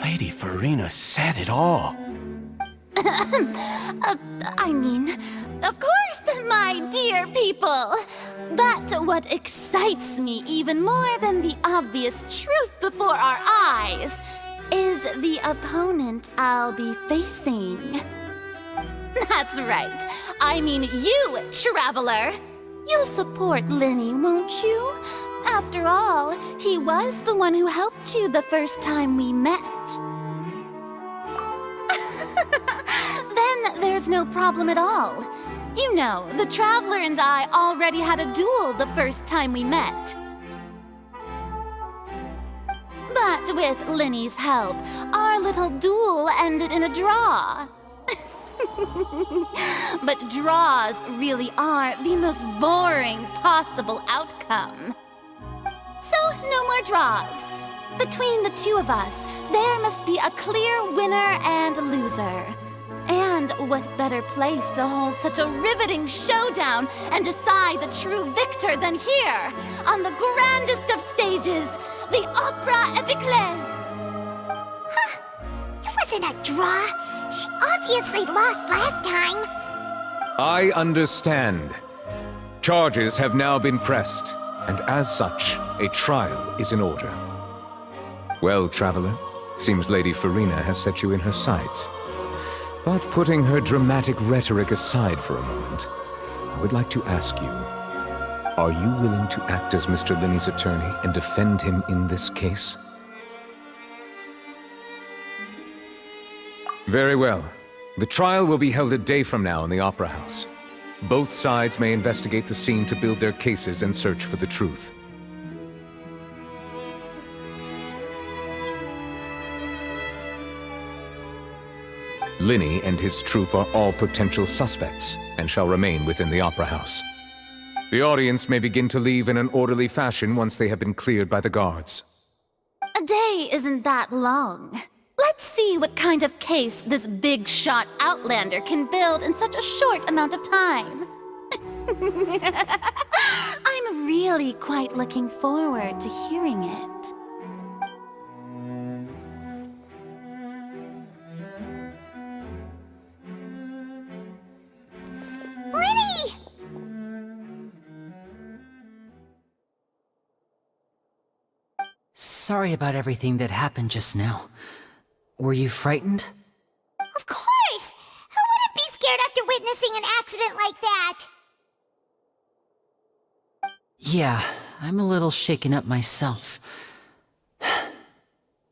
Lady Farina said it all. I mean, of course, my dear people. But what excites me even more than the obvious truth before our eyes is the opponent I'll be facing. That's right. I mean you, Traveler. You'll support Linney, won't you? After all, he was the one who helped you the first time we met. Then there's no problem at all. You know, the Traveler and I already had a duel the first time we met. But with Linney's help, our little duel ended in a draw. But draws really are the most boring possible outcome. So, no more draws. Between the two of us, there must be a clear winner and loser. And what better place to hold such a riveting showdown and decide the true victor than here, on the grandest of stages, the Opera Epiclese. Huh? It wasn't a draw. She obviously lost last time. I understand. Charges have now been pressed, and as such, a trial is in order. Well, Traveler, seems Lady Farina has set you in her sights. But putting her dramatic rhetoric aside for a moment, I would like to ask you, are you willing to act as Mr. Linney's attorney and defend him in this case? Very well. The trial will be held a day from now in the Opera House. Both sides may investigate the scene to build their cases and search for the truth. Linney and his troupe are all potential suspects and shall remain within the Opera House. The audience may begin to leave in an orderly fashion once they have been cleared by the guards. A day isn't that long. Let's see what kind of case this big-shot Outlander can build in such a short amount of time. I'm really quite looking forward to hearing it. Linney! Sorry about everything that happened just now. Were you frightened? Of course! Who wouldn't be scared after witnessing an accident like that? Yeah, I'm a little shaken up myself.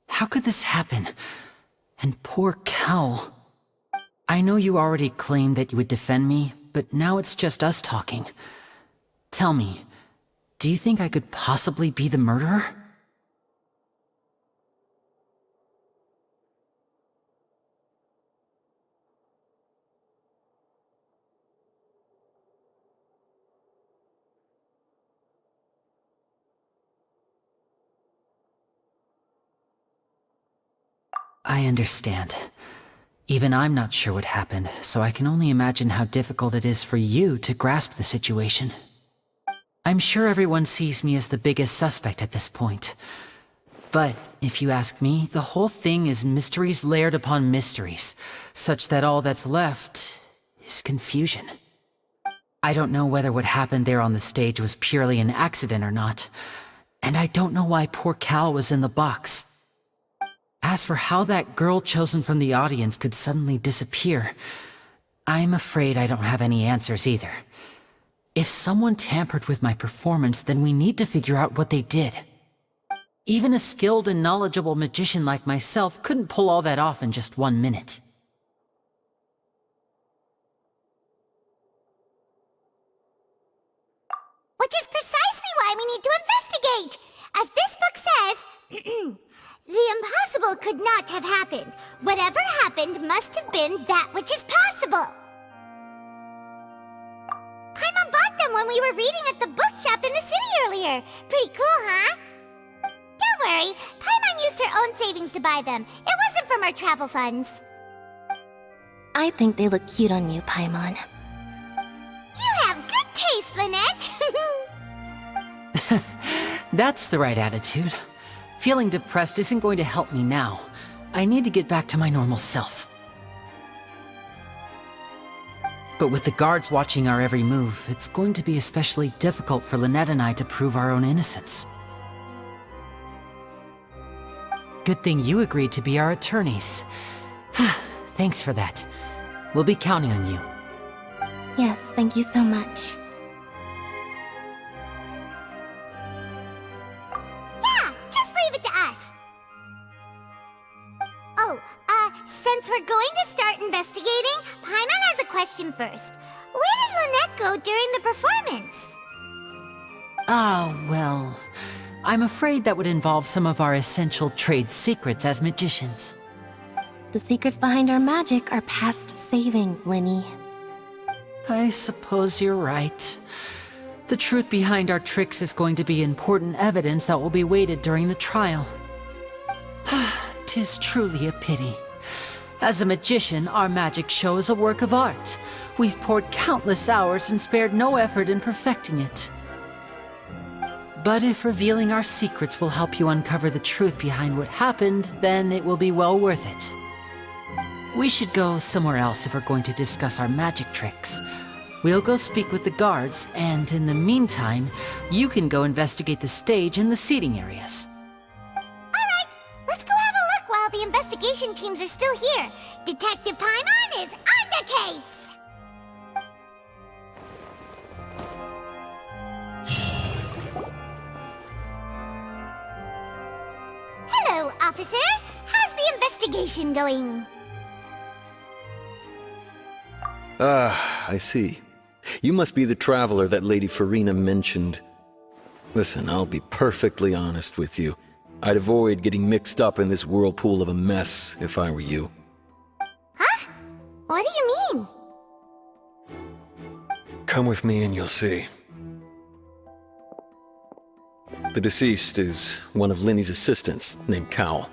How could this happen? And poor Cal. I know you already claimed that you would defend me, but now it's just us talking. Tell me, do you think I could possibly be the murderer? I understand. Even I'm not sure what happened, so I can only imagine how difficult it is for you to grasp the situation. I'm sure everyone sees me as the biggest suspect at this point. But, if you ask me, the whole thing is mysteries layered upon mysteries, such that all that's left is confusion. I don't know whether what happened there on the stage was purely an accident or not, and I don't know why poor Cal was in the box. As for how that girl chosen from the audience could suddenly disappear, I'm afraid I don't have any answers either. If someone tampered with my performance, then we need to figure out what they did. Even a skilled and knowledgeable magician like myself couldn't pull all that off in just 1 minute. Which is precisely why we need to investigate! As this book says, the impossible could not have happened. Whatever happened must have been that which is possible. Paimon bought them when we were reading at the bookshop in the city earlier. Pretty cool, huh? Don't worry, Paimon used her own savings to buy them. It wasn't from our travel funds. I think they look cute on you, Paimon. You have good taste, Lynette! That's the right attitude. Feeling depressed isn't going to help me now. I need to get back to my normal self. But with the guards watching our every move, it's going to be especially difficult for Lynette and I to prove our own innocence. Good thing you agreed to be our attorneys. Thanks for that. We'll be counting on you. Yes, thank you so much. Since we're going to start investigating, Paimon has a question first. Where did Lynette go during the performance? Well, I'm afraid that would involve some of our essential trade secrets as magicians. The secrets behind our magic are past saving, Lynnie. I suppose you're right. The truth behind our tricks is going to be important evidence that will be weighted during the trial. 'Tis truly a pity. As a magician, our magic show is a work of art. We've poured countless hours and spared no effort in perfecting it. But if revealing our secrets will help you uncover the truth behind what happened, then it will be well worth it. We should go somewhere else if we're going to discuss our magic tricks. We'll go speak with the guards, and in the meantime, you can go investigate the stage and the seating areas. The investigation teams are still here. Detective Paimon is on the case! Hello, officer. How's the investigation going? I see. You must be the traveler that Lady Farina mentioned. Listen, I'll be perfectly honest with you. I'd avoid getting mixed up in this whirlpool of a mess if I were you. Huh? What do you mean? Come with me and you'll see. The deceased is one of Lynnie's assistants named Cal.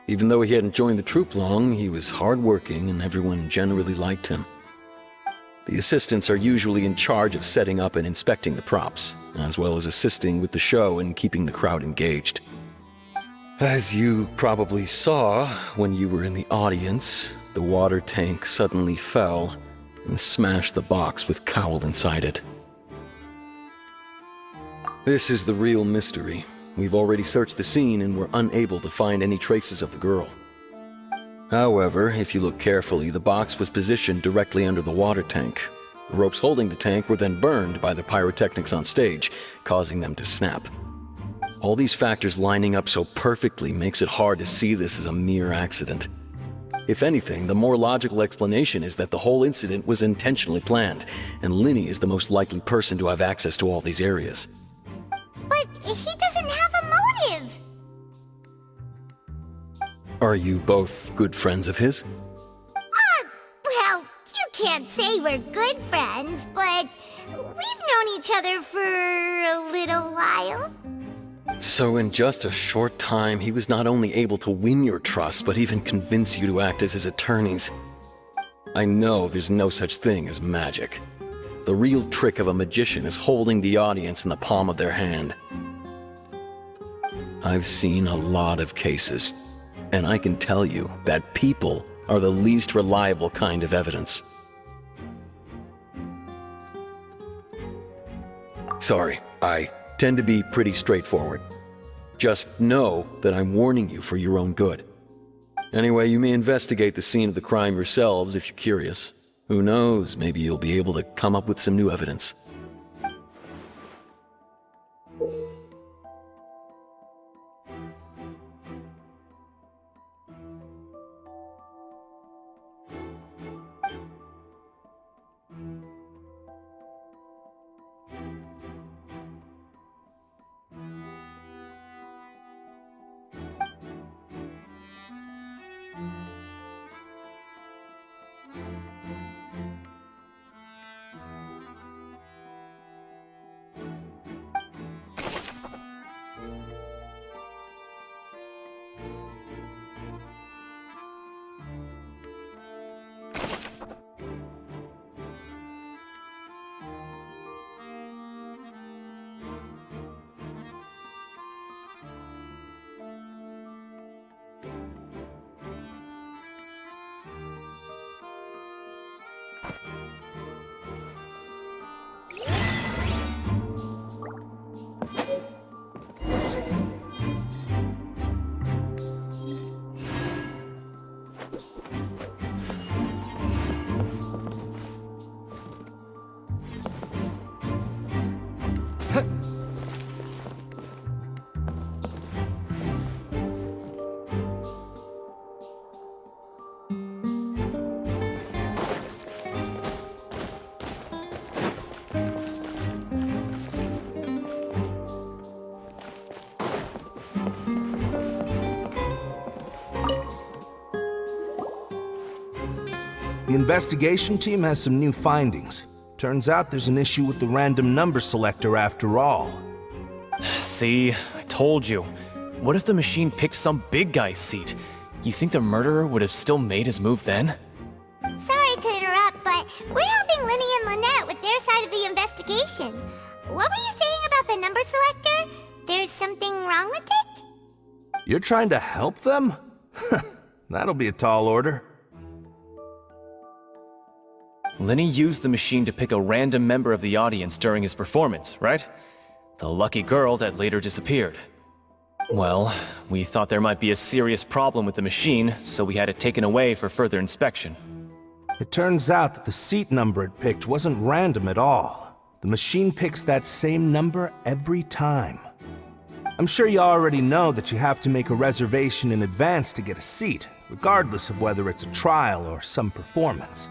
Even though he hadn't joined the troupe long, he was hardworking and everyone generally liked him. The assistants are usually in charge of setting up and inspecting the props, as well as assisting with the show and keeping the crowd engaged. As you probably saw when you were in the audience, the water tank suddenly fell and smashed the box with Cowl inside it. This is the real mystery. We've already searched the scene and were unable to find any traces of the girl. However, if you look carefully, the box was positioned directly under the water tank. The ropes holding the tank were then burned by the pyrotechnics on stage, causing them to snap. All these factors lining up so perfectly makes it hard to see this as a mere accident. If anything, the more logical explanation is that the whole incident was intentionally planned, and Linny is the most likely person to have access to all these areas. But he doesn't have a motive! Are you both good friends of his? Well, you can't say we're good friends, but we've known each other for a little while. So in just a short time, he was not only able to win your trust, but even convince you to act as his attorneys. I know there's no such thing as magic. The real trick of a magician is holding the audience in the palm of their hand. I've seen a lot of cases, and I can tell you that people are the least reliable kind of evidence. Sorry, I tend to be pretty straightforward. Just know that I'm warning you for your own good. Anyway, you may investigate the scene of the crime yourselves if you're curious. Who knows, maybe you'll be able to come up with some new evidence. The investigation team has some new findings. Turns out there's an issue with the random number selector after all. See, I told you. What if the machine picked some big guy's seat? You think the murderer would have still made his move then? Sorry to interrupt, but we're helping Linny and Lynette with their side of the investigation. What were you saying about the number selector? There's something wrong with it? You're trying to help them? That'll be a tall order. Linny used the machine to pick a random member of the audience during his performance, right? The lucky girl that later disappeared. Well, we thought there might be a serious problem with the machine, so we had it taken away for further inspection. It turns out that the seat number it picked wasn't random at all. The machine picks that same number every time. I'm sure you already know that you have to make a reservation in advance to get a seat, regardless of whether it's a trial or some performance.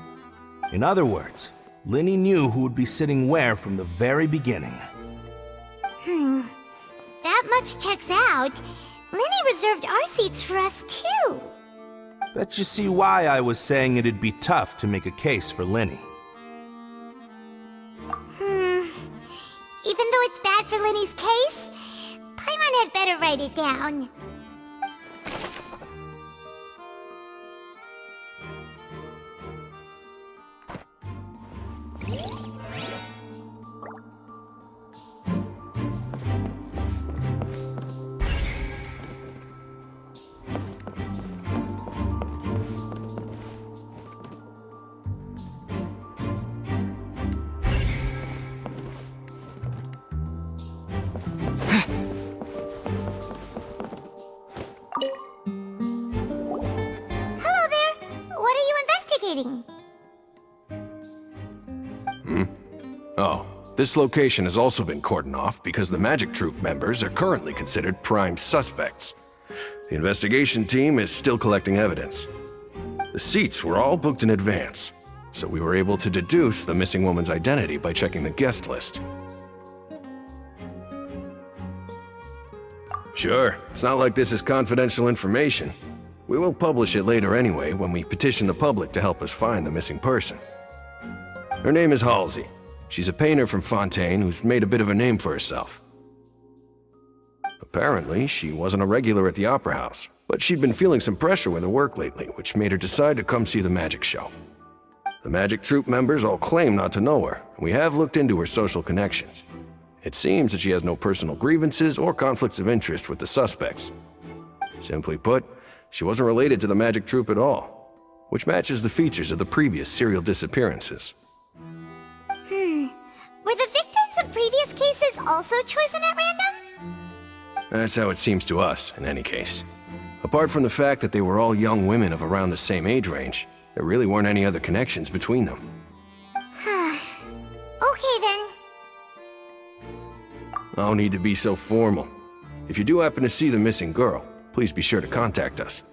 In other words, Linny knew who would be sitting where from the very beginning. That much checks out. Linny reserved our seats for us too. Bet you see why I was saying it'd be tough to make a case for Linny. Even though it's bad for Linny's case, Paimon had better write it down. Oh, this location has also been cordoned off because the Magic Troupe members are currently considered prime suspects. The investigation team is still collecting evidence. The seats were all booked in advance, so we were able to deduce the missing woman's identity by checking the guest list. Sure, it's not like this is confidential information. We will publish it later anyway when we petition the public to help us find the missing person. Her name is Halsey. She's a painter from Fontaine who's made a bit of a name for herself. Apparently, she wasn't a regular at the Opera House, but she'd been feeling some pressure with her work lately, which made her decide to come see the magic show. The magic troupe members all claim not to know her, and we have looked into her social connections. It seems that she has no personal grievances or conflicts of interest with the suspects. Simply put, she wasn't related to the magic troupe at all, which matches the features of the previous serial disappearances. Were the victims of previous cases also chosen at random? That's how it seems to us, in any case. Apart from the fact that they were all young women of around the same age range, there really weren't any other connections between them. Okay then. No need to be so formal. If you do happen to see the missing girl, please be sure to contact us.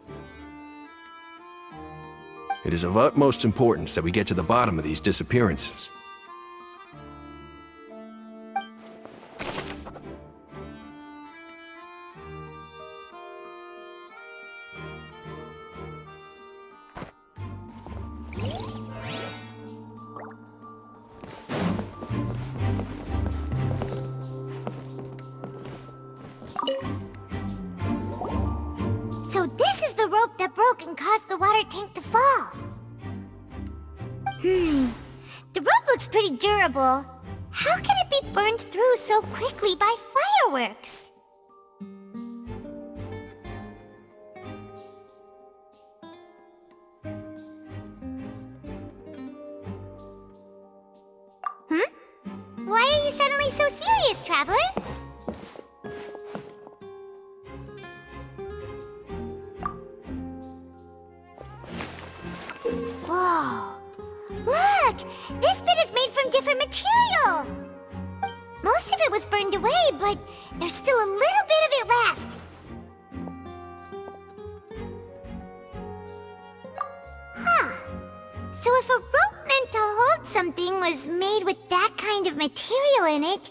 It is of utmost importance that we get to the bottom of these disappearances. So this is the rope that broke and caused the water tank to fall. The rope looks pretty durable. How can it be burned through so quickly by fireworks? Why are you suddenly so serious, Traveler? Whoa! Look! This bit is made from different material! Most of it was burned away, but there's still a little bit of it left. So if a rope meant to hold something was made with that kind of material in it,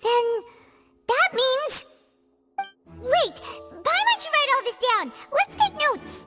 then that means... Wait! Why don't you write all this down? Let's take notes!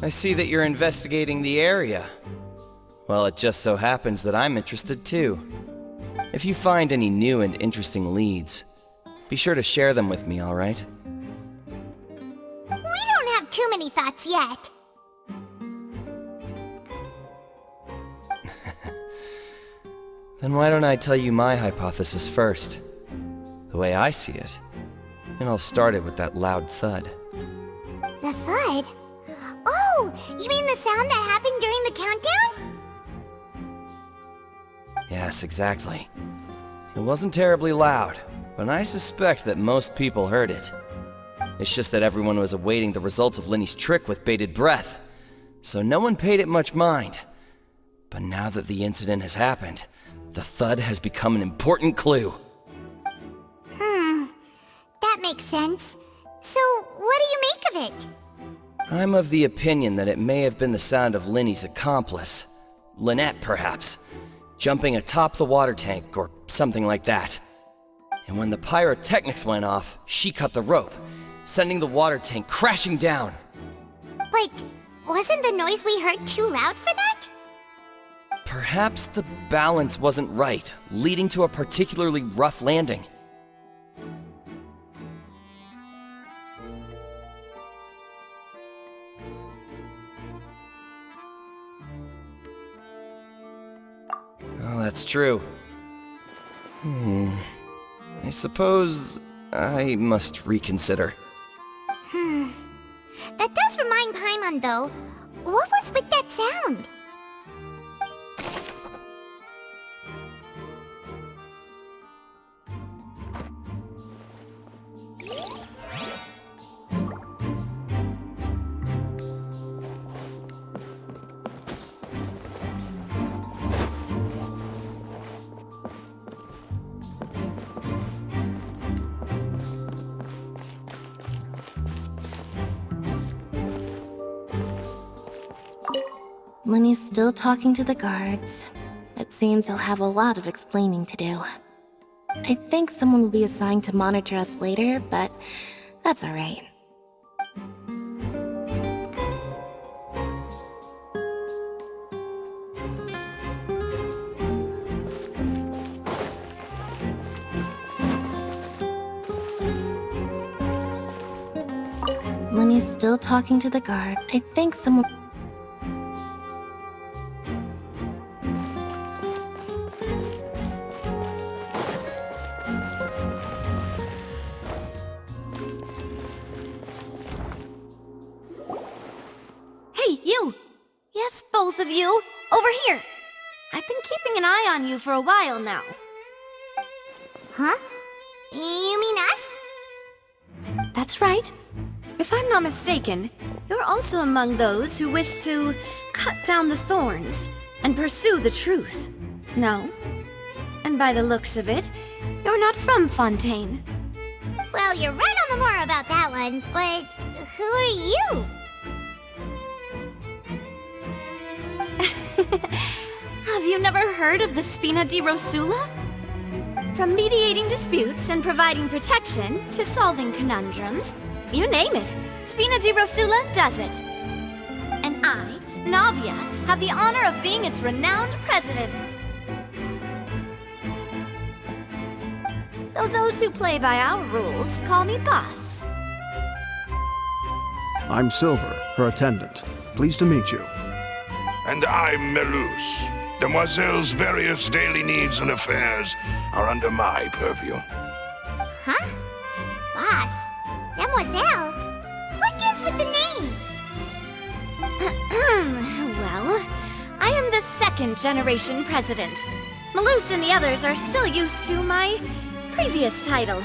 I see that you're investigating the area. Well, it just so happens that I'm interested too. If you find any new and interesting leads, be sure to share them with me, alright? We don't have too many thoughts yet. Then why don't I tell you my hypothesis first? The way I see it. And I'll start it with that loud thud. The thud? Oh, you mean the sound that happened during the countdown? Yes, exactly. It wasn't terribly loud, but I suspect that most people heard it. It's just that everyone was awaiting the results of Lenny's trick with bated breath, so no one paid it much mind. But now that the incident has happened, the thud has become an important clue. That makes sense. So, what do you make of it? I'm of the opinion that it may have been the sound of Linny's accomplice. Lynette, perhaps. Jumping atop the water tank, or something like that. And when the pyrotechnics went off, she cut the rope, sending the water tank crashing down. But wasn't the noise we heard too loud for that? Perhaps the balance wasn't right, leading to a particularly rough landing. Oh, that's true. I suppose I must reconsider. That does remind Paimon, though. What was with that sound? Linny's still talking to the guards. It seems he'll have a lot of explaining to do. I think someone will be assigned to monitor us later, but that's alright. Linny's still talking to the guard. I think someone... Hey, you! Yes, both of you! Over here! I've been keeping an eye on you for a while now. Huh? You mean us? That's right. If I'm not mistaken, you're also among those who wish to cut down the thorns and pursue the truth. No? And by the looks of it, you're not from Fontaine. Well, you're right on the more about that one, but who are you? Have you never heard of the Spina di Rosula? From mediating disputes and providing protection to solving conundrums, you name it, Spina di Rosula does it. And I, Navia, have the honor of being its renowned president. Though those who play by our rules call me boss. I'm Silver, her attendant. Pleased to meet you. And I'm Melus. Demoiselle's various daily needs and affairs are under my purview. Huh? Boss? Demoiselle? What gives with the names? Well, I am the second generation president. Melus and the others are still used to my previous title.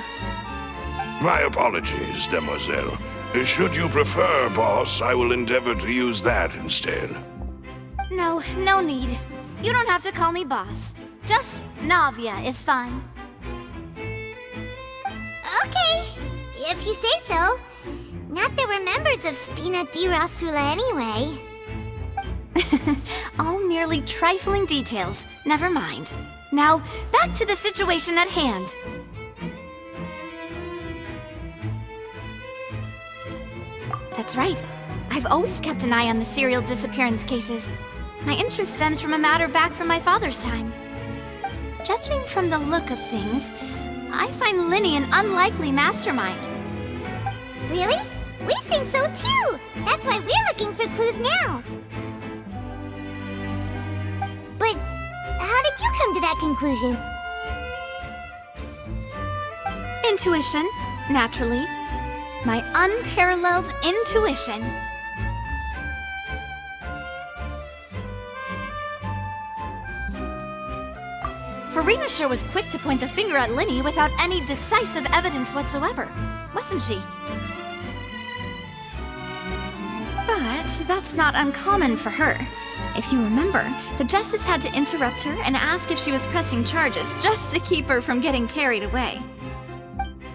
My apologies, Demoiselle. Should you prefer, boss, I will endeavor to use that instead. No need. You don't have to call me boss. Just Navia is fine. Okay, if you say so. Not that we're members of Spina di Rosula anyway. All merely trifling details. Never mind. Now, back to the situation at hand. That's right. I've always kept an eye on the serial disappearance cases. My interest stems from a matter back from my father's time. Judging from the look of things, I find Linny an unlikely mastermind. Really? We think so too! That's why we're looking for clues now. But how did you come to that conclusion? Intuition, naturally. My unparalleled intuition. Noirceur was quick to point the finger at Linny without any decisive evidence whatsoever, wasn't she? But that's not uncommon for her. If you remember, the Justice had to interrupt her and ask if she was pressing charges just to keep her from getting carried away.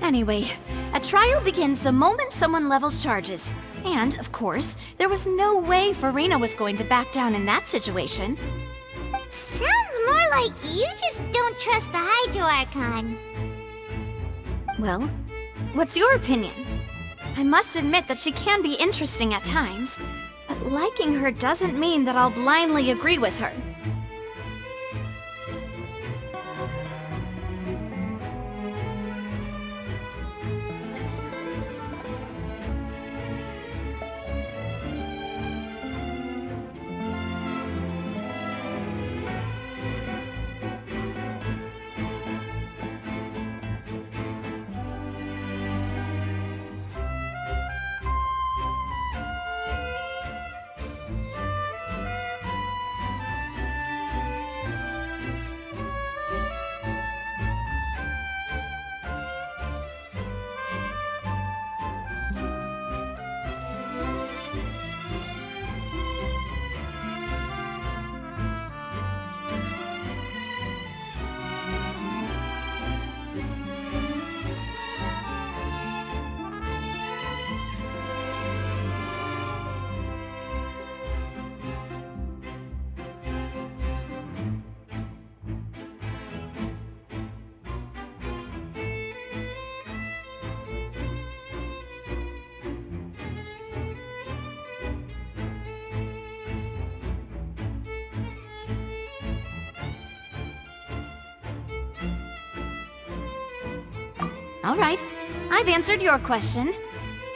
Anyway, A trial begins the moment someone levels charges. And, of course, there was no way Farina was going to back down in that situation. Sounds more like you just don't trust the Hydro Archon. Well, what's your opinion? I must admit that she can be interesting at times, but liking her doesn't mean that I'll blindly agree with her. All right, I've answered your question.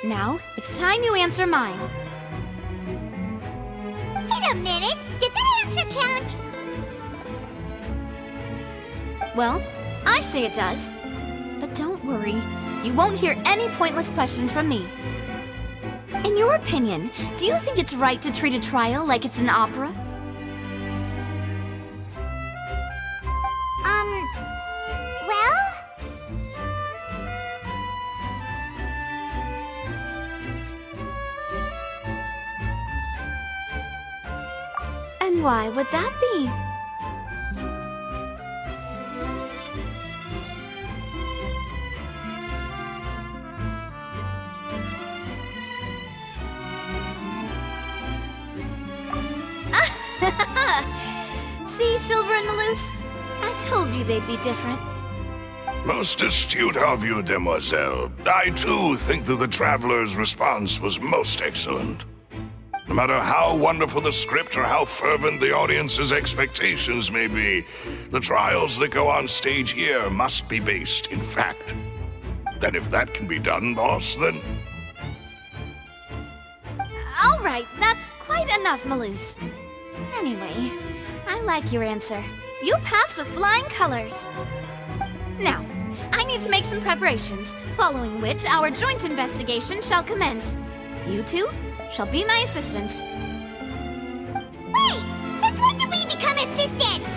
Now, it's time you answer mine. Wait a minute, did that answer count? Well, I say it does. But don't worry, you won't hear any pointless questions from me. In your opinion, do you think it's right to treat a trial like it's an opera? Well? And why would that be? See, Silver and Malus? I told you they'd be different. Most astute of you, demoiselle. I too think that the traveler's response was most excellent. No matter how wonderful the script or how fervent the audience's expectations may be, the trials that go on stage here must be based in fact. And if that can be done, boss, then... All right, that's quite enough, Malus. Anyway, I like your answer. You passed with flying colors. Now, I need to make some preparations, following which our joint investigation shall commence. You two shall be my assistants. Wait! Since when did we become assistants?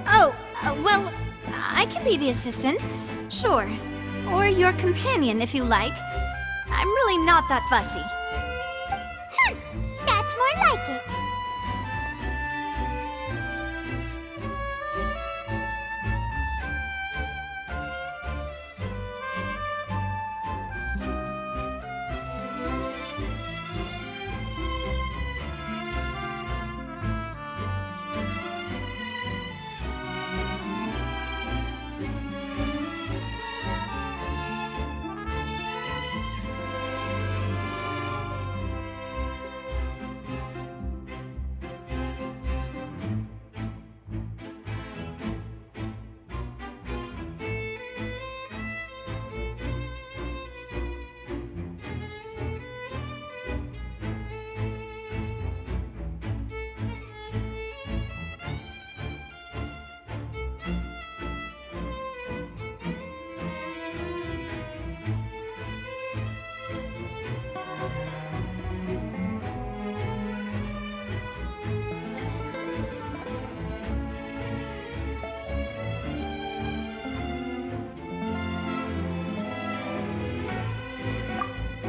Oh, well, I can be the assistant, sure. Or your companion, if you like. I'm really not that fussy. That's more like it.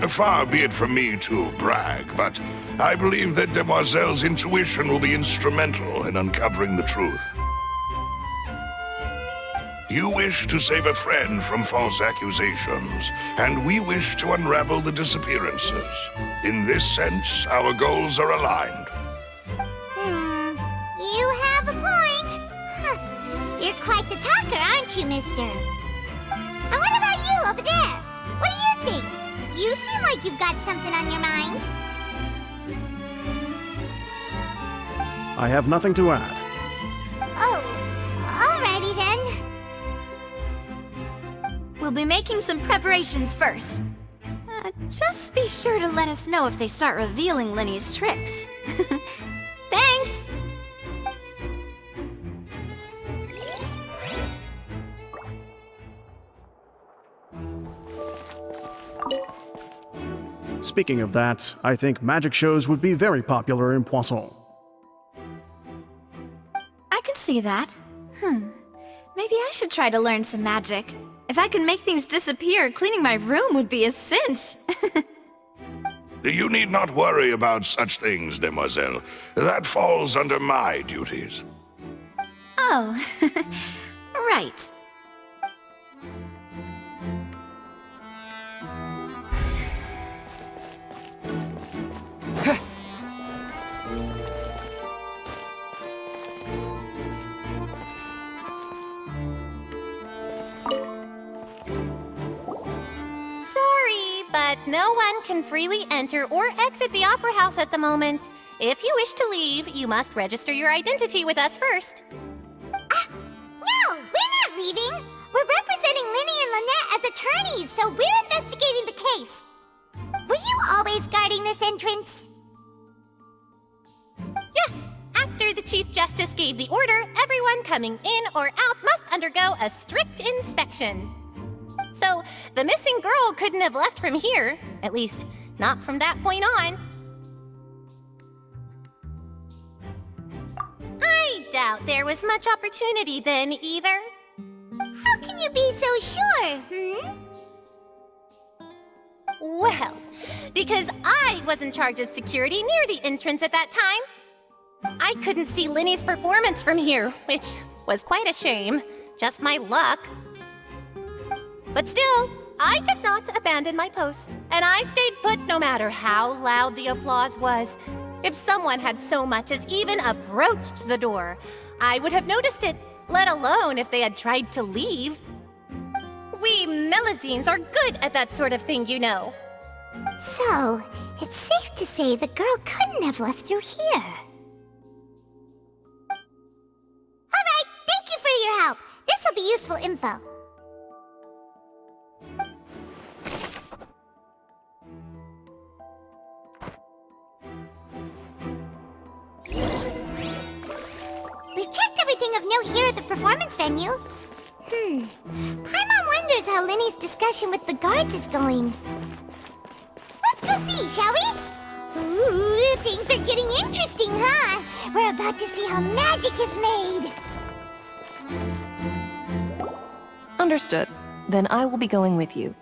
Far be it from me to brag, but I believe that Demoiselle's intuition will be instrumental in uncovering the truth. You wish to save a friend from false accusations, and we wish to unravel the disappearances. In this sense, our goals are aligned. You have a point. Huh. You're quite the talker, aren't you, mister? And what about you over there? What do you think? You seem like you've got something on your mind. I have nothing to add. Oh, alrighty then. We'll be making some preparations first. Just be sure to let us know if they start revealing Lenny's tricks. Thanks! Speaking of that, I think magic shows would be very popular in Poisson. I can see that. Maybe I should try to learn some magic. If I could make things disappear, cleaning my room would be a cinch. You need not worry about such things, demoiselle. That falls under my duties. Oh, right. But no one can freely enter or exit the Opera House at the moment. If you wish to leave, you must register your identity with us first. No, we're not leaving. We're representing Linny and Lynette as attorneys, so we're investigating the case. Were you always guarding this entrance? Yes. After the Chief Justice gave the order, everyone coming in or out must undergo a strict inspection. So, the missing girl couldn't have left from here. At least, not from that point on. I doubt there was much opportunity then, either. How can you be so sure, Well, because I was in charge of security near the entrance at that time. I couldn't see Linny's performance from here, which was quite a shame. Just my luck. But still, I did not abandon my post, and I stayed put no matter how loud the applause was. If someone had so much as even approached the door, I would have noticed it, let alone if they had tried to leave. We Melusines are good at that sort of thing, you know. So, it's safe to say the girl couldn't have left through here. Alright, thank you for your help. This'll be useful info. We've checked everything of note here at the performance venue. Paimon wonders how Linny's discussion with the guards is going. Let's go see, shall we? Ooh, things are getting interesting, huh? We're about to see how magic is made. Understood. Then I will be going with you.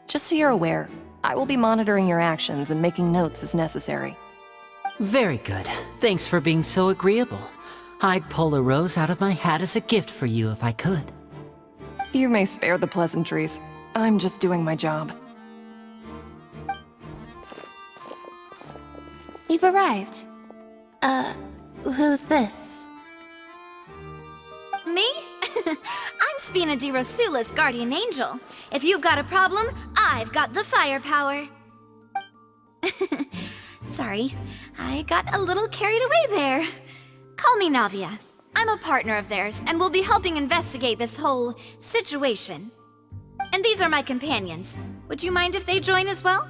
Just so you're aware, I will be monitoring your actions and making notes as necessary. Very good. Thanks for being so agreeable. I'd pull a rose out of my hat as a gift for you if I could. You may spare the pleasantries. I'm just doing my job. You've arrived. Who's this? Me? I'm Spina di Rosula's guardian angel. If you've got a problem, I've got the firepower. Sorry, I got a little carried away there. Call me Navia. I'm a partner of theirs, and will be helping investigate this whole situation. And these are my companions. Would you mind if they join as well?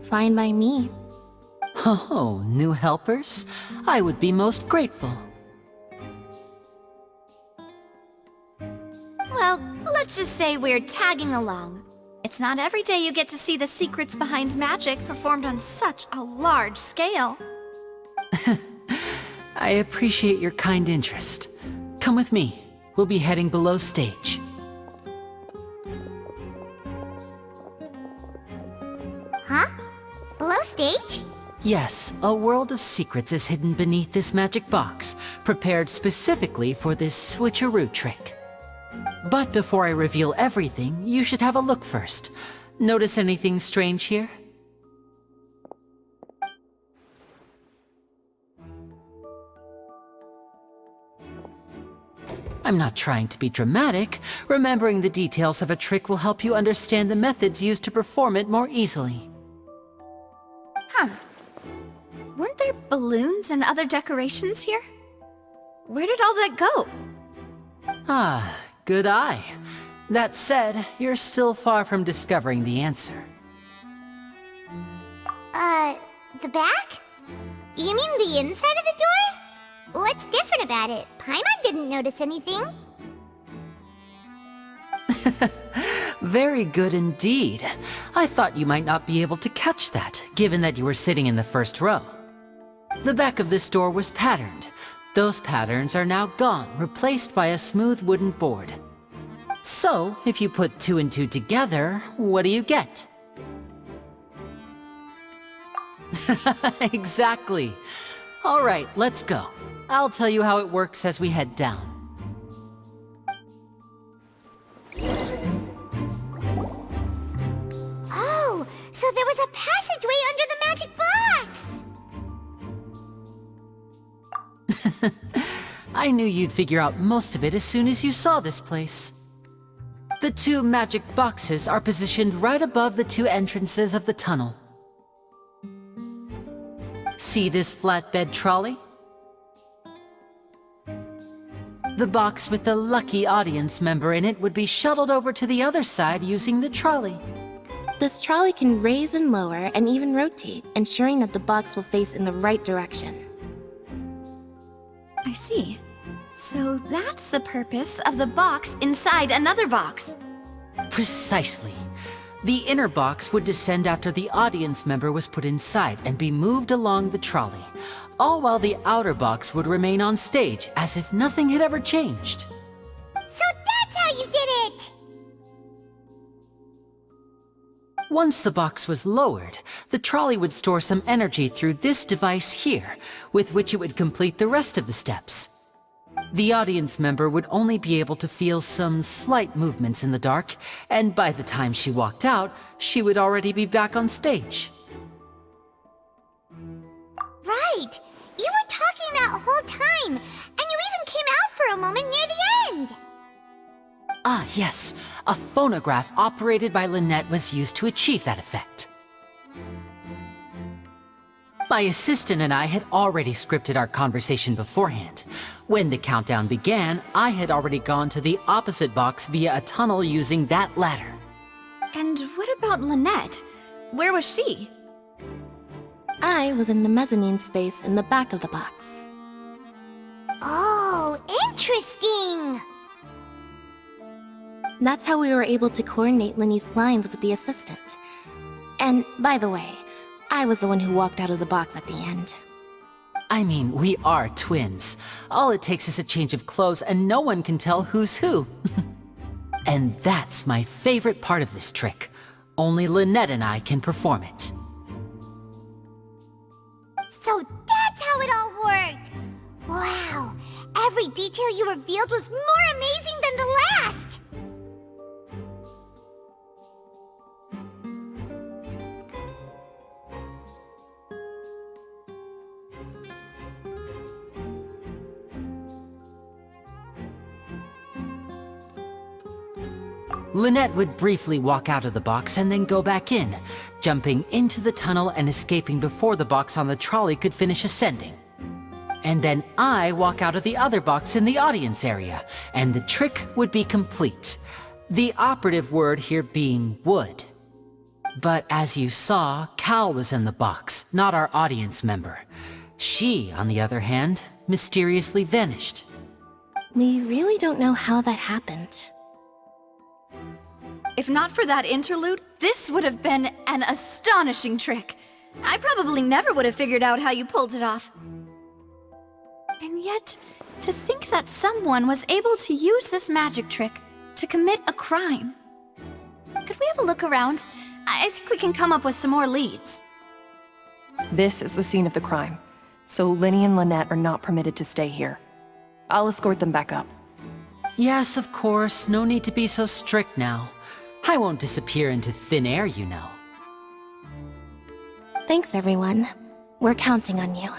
Fine by me. Oh, new helpers? I would be most grateful. Well, let's just say we're tagging along. It's not every day you get to see the secrets behind magic performed on such a large scale. I appreciate your kind interest. Come with me. We'll be heading below stage. Huh? Below stage? Yes, a world of secrets is hidden beneath this magic box, prepared specifically for this switcheroo trick. But before I reveal everything, you should have a look first. Notice anything strange here? I'm not trying to be dramatic. Remembering the details of a trick will help you understand the methods used to perform it more easily. Huh. Weren't there balloons and other decorations here? Where did all that go? Ah, good eye. That said, you're still far from discovering the answer. The back? You mean the inside of the door? What's different about it? Paimon didn't notice anything. Very good indeed. I thought you might not be able to catch that, given that you were sitting in the first row. The back of this door was patterned. Those patterns are now gone, replaced by a smooth wooden board. So, if you put 2 and 2 together, what do you get? Exactly. All right, let's go. I'll tell you how it works as we head down. Oh, so there was a passageway under the magic box! I knew you'd figure out most of it as soon as you saw this place. The 2 magic boxes are positioned right above the 2 entrances of the tunnel. See this flatbed trolley? The box with the lucky audience member in it would be shuttled over to the other side using the trolley. This trolley can raise and lower and even rotate, ensuring that the box will face in the right direction. I see. So that's the purpose of the box inside another box. Precisely. The inner box would descend after the audience member was put inside and be moved along the trolley, all while the outer box would remain on stage as if nothing had ever changed. So that's how you did it! Once the box was lowered, the trolley would store some energy through this device here, with which it would complete the rest of the steps. The audience member would only be able to feel some slight movements in the dark, and by the time she walked out, she would already be back on stage. Right! You were talking that whole time, and you even came out for a moment near the end! Ah, yes. A phonograph operated by Lynette was used to achieve that effect. My assistant and I had already scripted our conversation beforehand. When the countdown began, I had already gone to the opposite box via a tunnel using that ladder. And what about Lynette? Where was she? I was in the mezzanine space in the back of the box. Oh, interesting! That's how we were able to coordinate Linny's lines with the assistant. And, by the way, I was the one who walked out of the box at the end. I mean, we are twins. All it takes is a change of clothes and no one can tell who's who. And that's my favorite part of this trick. Only Lynette and I can perform it. So that's how it all worked! Wow! Every detail you revealed was more amazing than the last! Lynette would briefly walk out of the box and then go back in, jumping into the tunnel and escaping before the box on the trolley could finish ascending. And then I walk out of the other box in the audience area, and the trick would be complete. The operative word here being would. But as you saw, Cal was in the box, not our audience member. She, on the other hand, mysteriously vanished. We really don't know how that happened. If not for that interlude, this would have been an astonishing trick. I probably never would have figured out how you pulled it off. And yet, to think that someone was able to use this magic trick to commit a crime. Could we have a look around? I think we can come up with some more leads. This is the scene of the crime, so Linny and Lynette are not permitted to stay here. I'll escort them back up. Yes, of course. No need to be so strict now. I won't disappear into thin air, you know. Thanks, everyone. We're counting on you.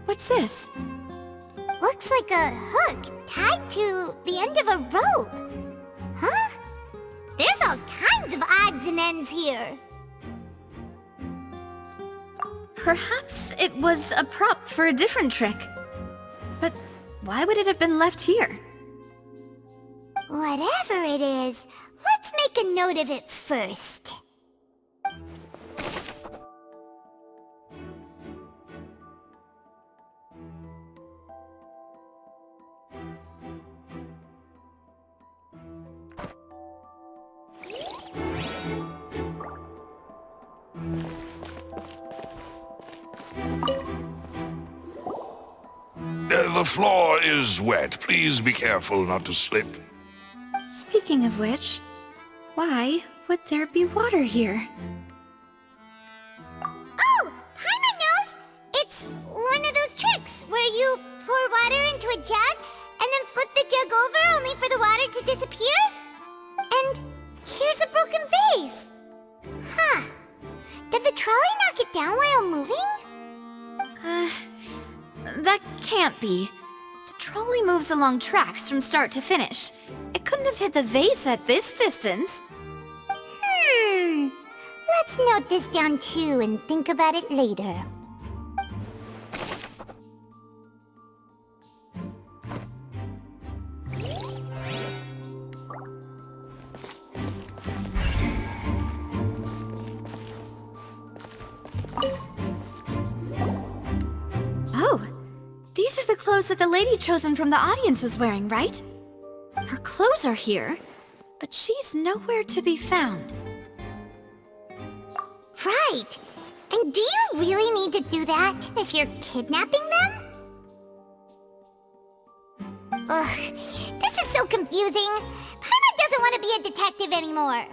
What's this? Looks like a hook tied to the end of a rope. Huh? There's all kinds of odds and ends here. Perhaps it was a prop for a different trick. But why would it have been left here? Whatever it is, let's make a note of it first. The floor is wet. Please be careful not to slip. Speaking of which, why would there be water here? Oh, Paimon knows! It's one of those tricks where you pour water into a jug and then flip the jug over only for the water to disappear? And here's a broken vase! Huh. Did the trolley knock it down while moving? That can't be. The trolley moves along tracks from start to finish. It couldn't have hit the vase at this distance. Let's note this down too and think about it later. Oh, these are the clothes that the lady chosen from the audience was wearing, right? Her clothes are here, but she's nowhere to be found. Right. And do you really need to do that if you're kidnapping them? Ugh, this is so confusing. Paimon doesn't want to be a detective anymore.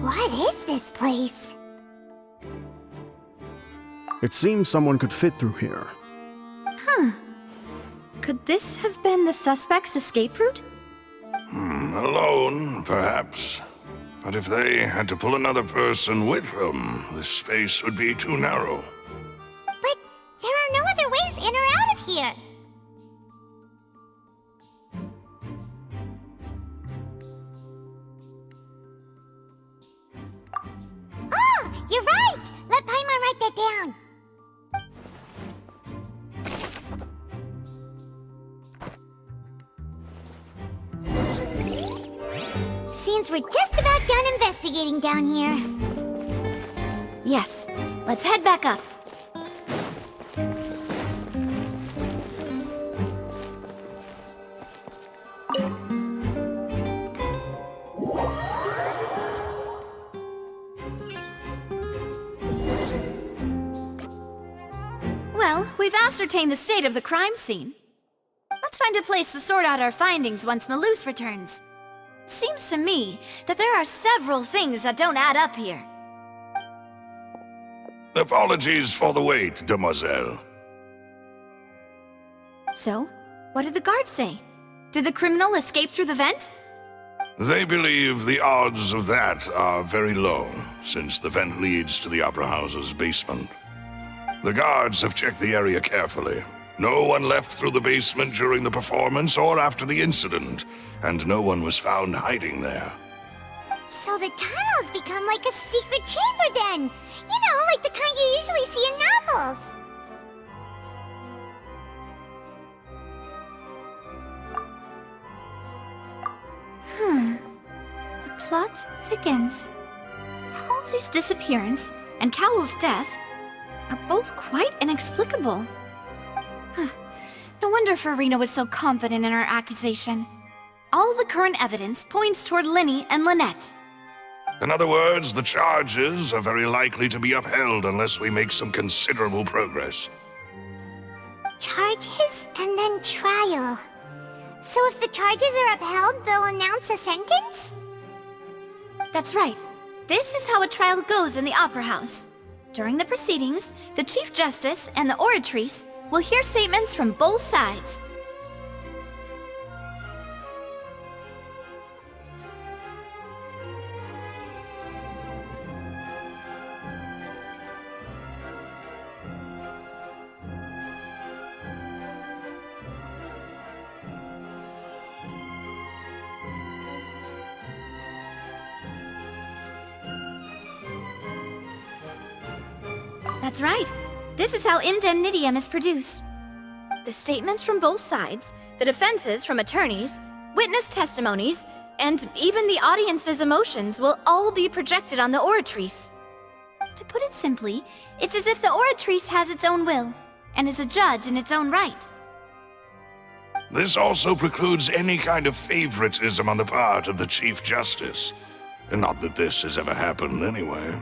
What is this place? It seems someone could fit through here. Huh. Could this have been the suspect's escape route? Alone, perhaps. But if they had to pull another person with them, the space would be too narrow. But there are no other ways in or out of here. You're right! Let Paimon write that down. Seems we're just about done investigating down here. Yes, let's head back up. Well, we've ascertained the state of the crime scene. Let's find a place to sort out our findings once Malus returns. It seems to me that there are several things that don't add up here. Apologies for the wait, demoiselle. So, what did the guards say? Did the criminal escape through the vent? They believe the odds of that are very low, since the vent leads to the Opera House's basement. The guards have checked the area carefully. No one left through the basement during the performance or after the incident, and no one was found hiding there. So the tunnels become like a secret chamber then! You know, like the kind you usually see in novels! The plot thickens. Halsey's disappearance and Cowell's death are both quite inexplicable. No wonder Farina was so confident in her accusation. All the current evidence points toward Linny and Lynette. In other words, the charges are very likely to be upheld unless we make some considerable progress. Charges and then trial. So if the charges are upheld, they'll announce a sentence? That's right. This is how a trial goes in the Opera House. During the proceedings, the Chief Justice and the Oratrice will hear statements from both sides. That's right. This is how indemnitium is produced. The statements from both sides, the defenses from attorneys, witness testimonies, and even the audience's emotions will all be projected on the Oratrice. To put it simply, it's as if the Oratrice has its own will, and is a judge in its own right. This also precludes any kind of favoritism on the part of the Chief Justice. And not that this has ever happened anyway.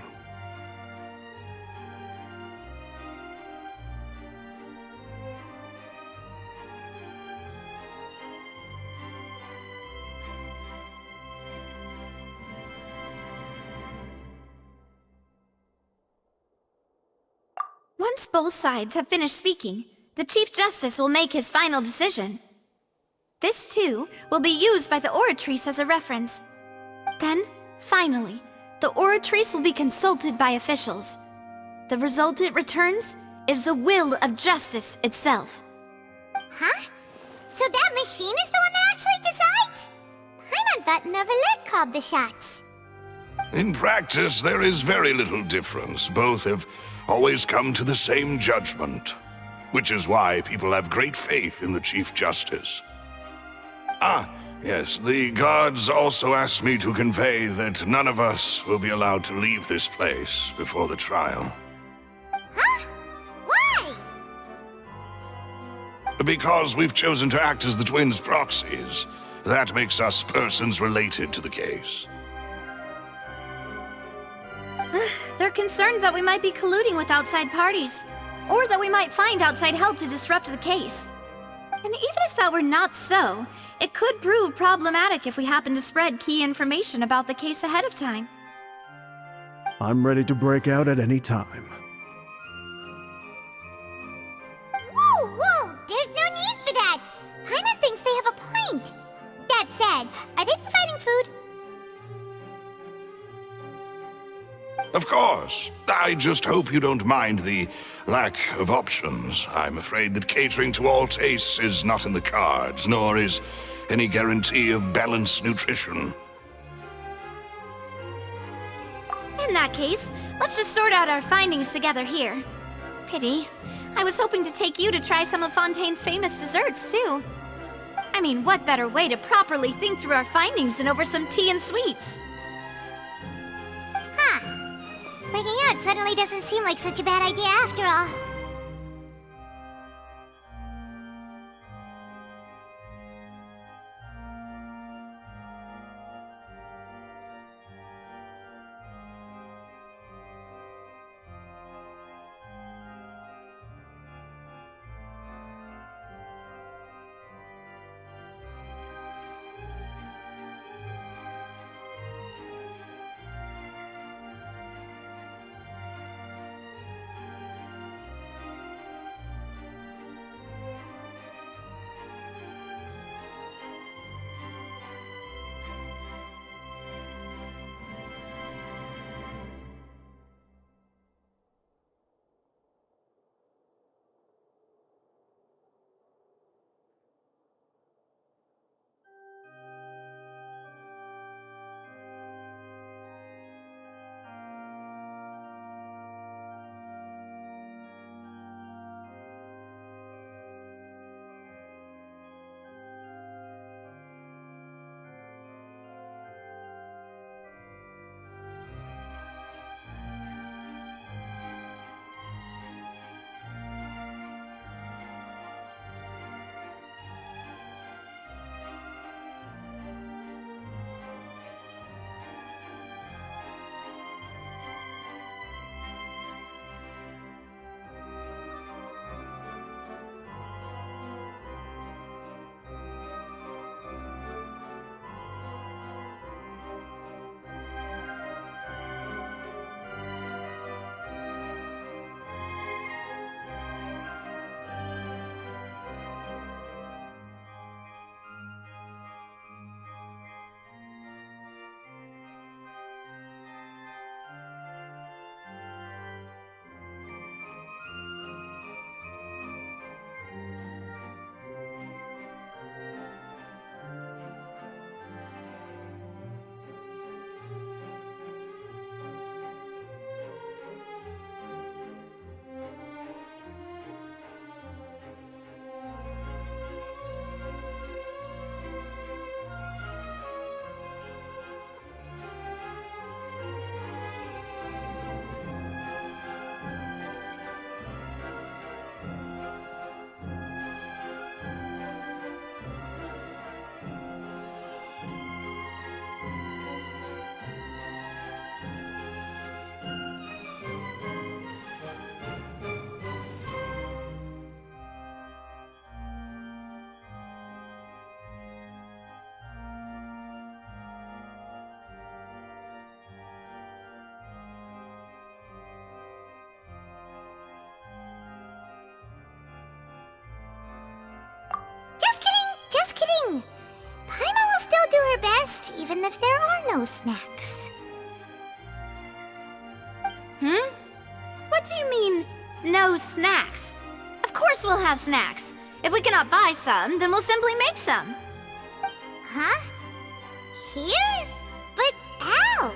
Once both sides have finished speaking, the Chief Justice will make his final decision. This, too, will be used by the Oratrice as a reference. Then, finally, the Oratrice will be consulted by officials. The result it returns is the will of justice itself. Huh? So that machine is the one that actually decides? Paimon thought Neuvillette called the shots. In practice, there is very little difference. Both have always come to the same judgment, which is why people have great faith in the Chief Justice. Ah, yes, the guards also asked me to convey that none of us will be allowed to leave this place before the trial. Huh? Why? Because we've chosen to act as the twins' proxies. That makes us persons related to the case. They're concerned that we might be colluding with outside parties, or that we might find outside help to disrupt the case. And even if that were not so, it could prove problematic if we happen to spread key information about the case ahead of time. I'm ready to break out at any time. Whoa, whoa! There's no need for that! Paimon thinks they have a point. That said, are they providing food? Of course. I just hope you don't mind the lack of options. I'm afraid that catering to all tastes is not in the cards, nor is any guarantee of balanced nutrition. In that that case, let's just sort out our findings together here. Pity. I was hoping to take you to try some of Fontaine's famous desserts, too. I mean, what better way to properly think through our findings than over some tea and sweets? Huh. Breaking out suddenly doesn't seem like such a bad idea after all. Even if there are no snacks. What do you mean, no snacks? Of course we'll have snacks. If we cannot buy some, then we'll simply make some. Huh? Here? But how?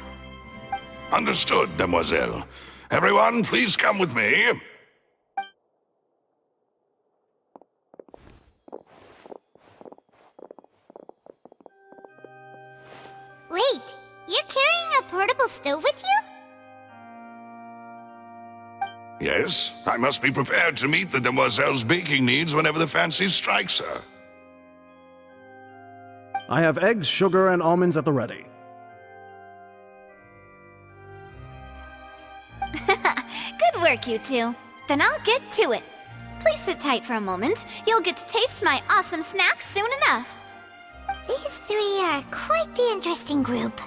Understood, Demoiselle. Everyone, please come with me. Wait, you're carrying a portable stove with you? Yes, I must be prepared to meet the Demoiselle's baking needs whenever the fancy strikes her. I have eggs, sugar, and almonds at the ready. Good work, you two. Then I'll get to it. Please sit tight for a moment. You'll get to taste my awesome snacks soon enough. These three are quite the interesting group.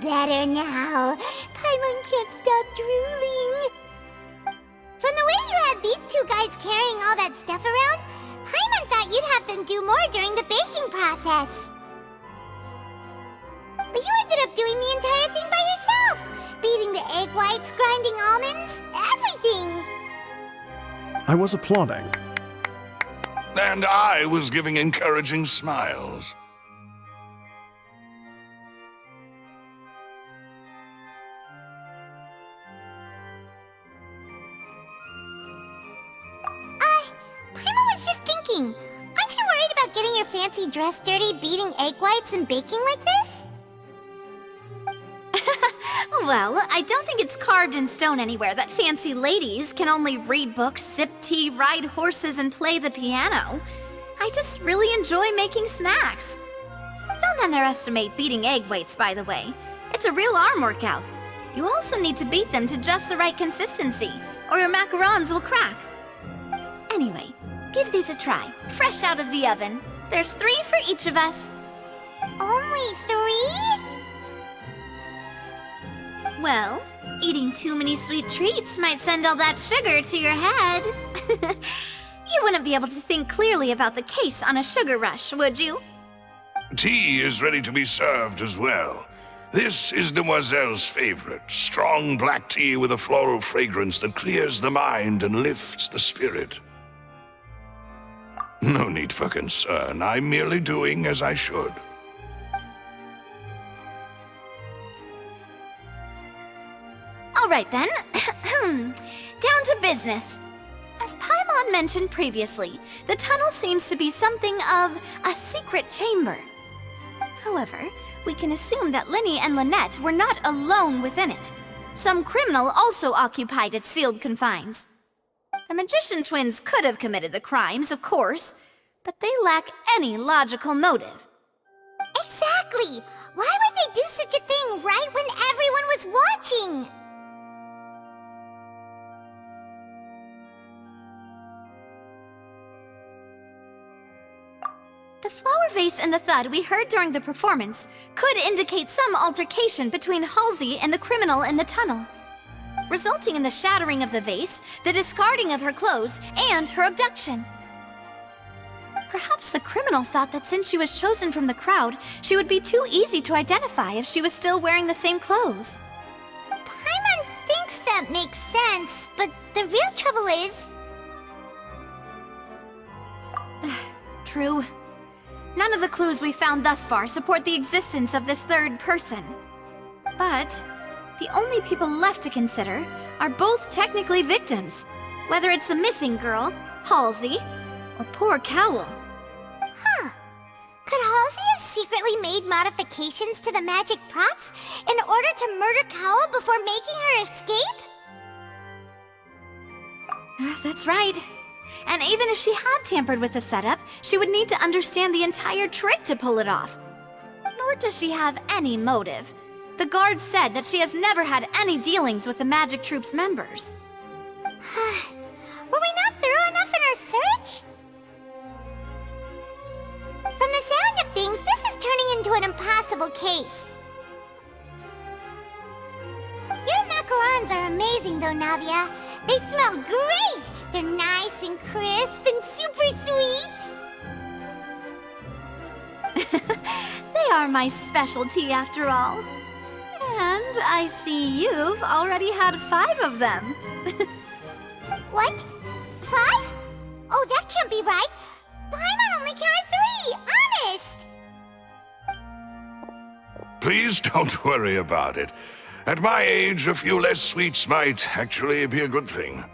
better now. Paimon can't stop drooling. From the way you had these two guys carrying all that stuff around, Paimon thought you'd have them do more during the baking process. But you ended up doing the entire thing by yourself! Beating the egg whites, grinding almonds, everything! I was applauding. And I was giving encouraging smiles. Paimon was just thinking, aren't you worried about getting your fancy dress dirty, beating egg whites and baking like this? Well, I don't think it's carved in stone anywhere that fancy ladies can only read books, sip tea, ride horses, and play the piano. I just really enjoy making snacks. Don't underestimate beating egg whites, by the way. It's a real arm workout. You also need to beat them to just the right consistency, or your macarons will crack. Anyway, give these a try, fresh out of the oven. There's 3 for each of us. Only 3? Well, eating too many sweet treats might send all that sugar to your head. You wouldn't be able to think clearly about the case on a sugar rush, would you? Tea is ready to be served as well. This is Demoiselle's favorite, strong black tea with a floral fragrance that clears the mind and lifts the spirit. No need for concern. I'm merely doing as I should. All right then. Down to business. As Paimon mentioned previously, the tunnel seems to be something of a secret chamber. However, we can assume that Lyney and Lynette were not alone within it. Some criminal also occupied its sealed confines. The magician twins could have committed the crimes, of course, but they lack any logical motive. Exactly! Why would they do such a thing right when everyone was watching? The flower vase and the thud we heard during the performance could indicate some altercation between Halsey and the criminal in the tunnel, resulting in the shattering of the vase, the discarding of her clothes, and her abduction. Perhaps the criminal thought that since she was chosen from the crowd, she would be too easy to identify if she was still wearing the same clothes. Paimon thinks that makes sense, but the real trouble is... True. None of the clues we found thus far support the existence of this third person. But the only people left to consider are both technically victims, whether it's the missing girl, Halsey, or poor Cowell. Huh. Could Halsey have secretly made modifications to the magic props in order to murder Cowell before making her escape? That's right. And even if she had tampered with the setup, she would need to understand the entire trick to pull it off. Nor does she have any motive. The guards said that she has never had any dealings with the Magic Troop's members. Were we not thorough enough in our search? From the sound of things, this is turning into an impossible case. Your macarons are amazing though, Navia. They smell great! They're nice and crisp and super sweet! They are my specialty after all. And I see you've already had 5 of them. What? 5? Oh, that can't be right! Paimon only counted 3! Honest! Please don't worry about it. At my age, a few less sweets might actually be a good thing.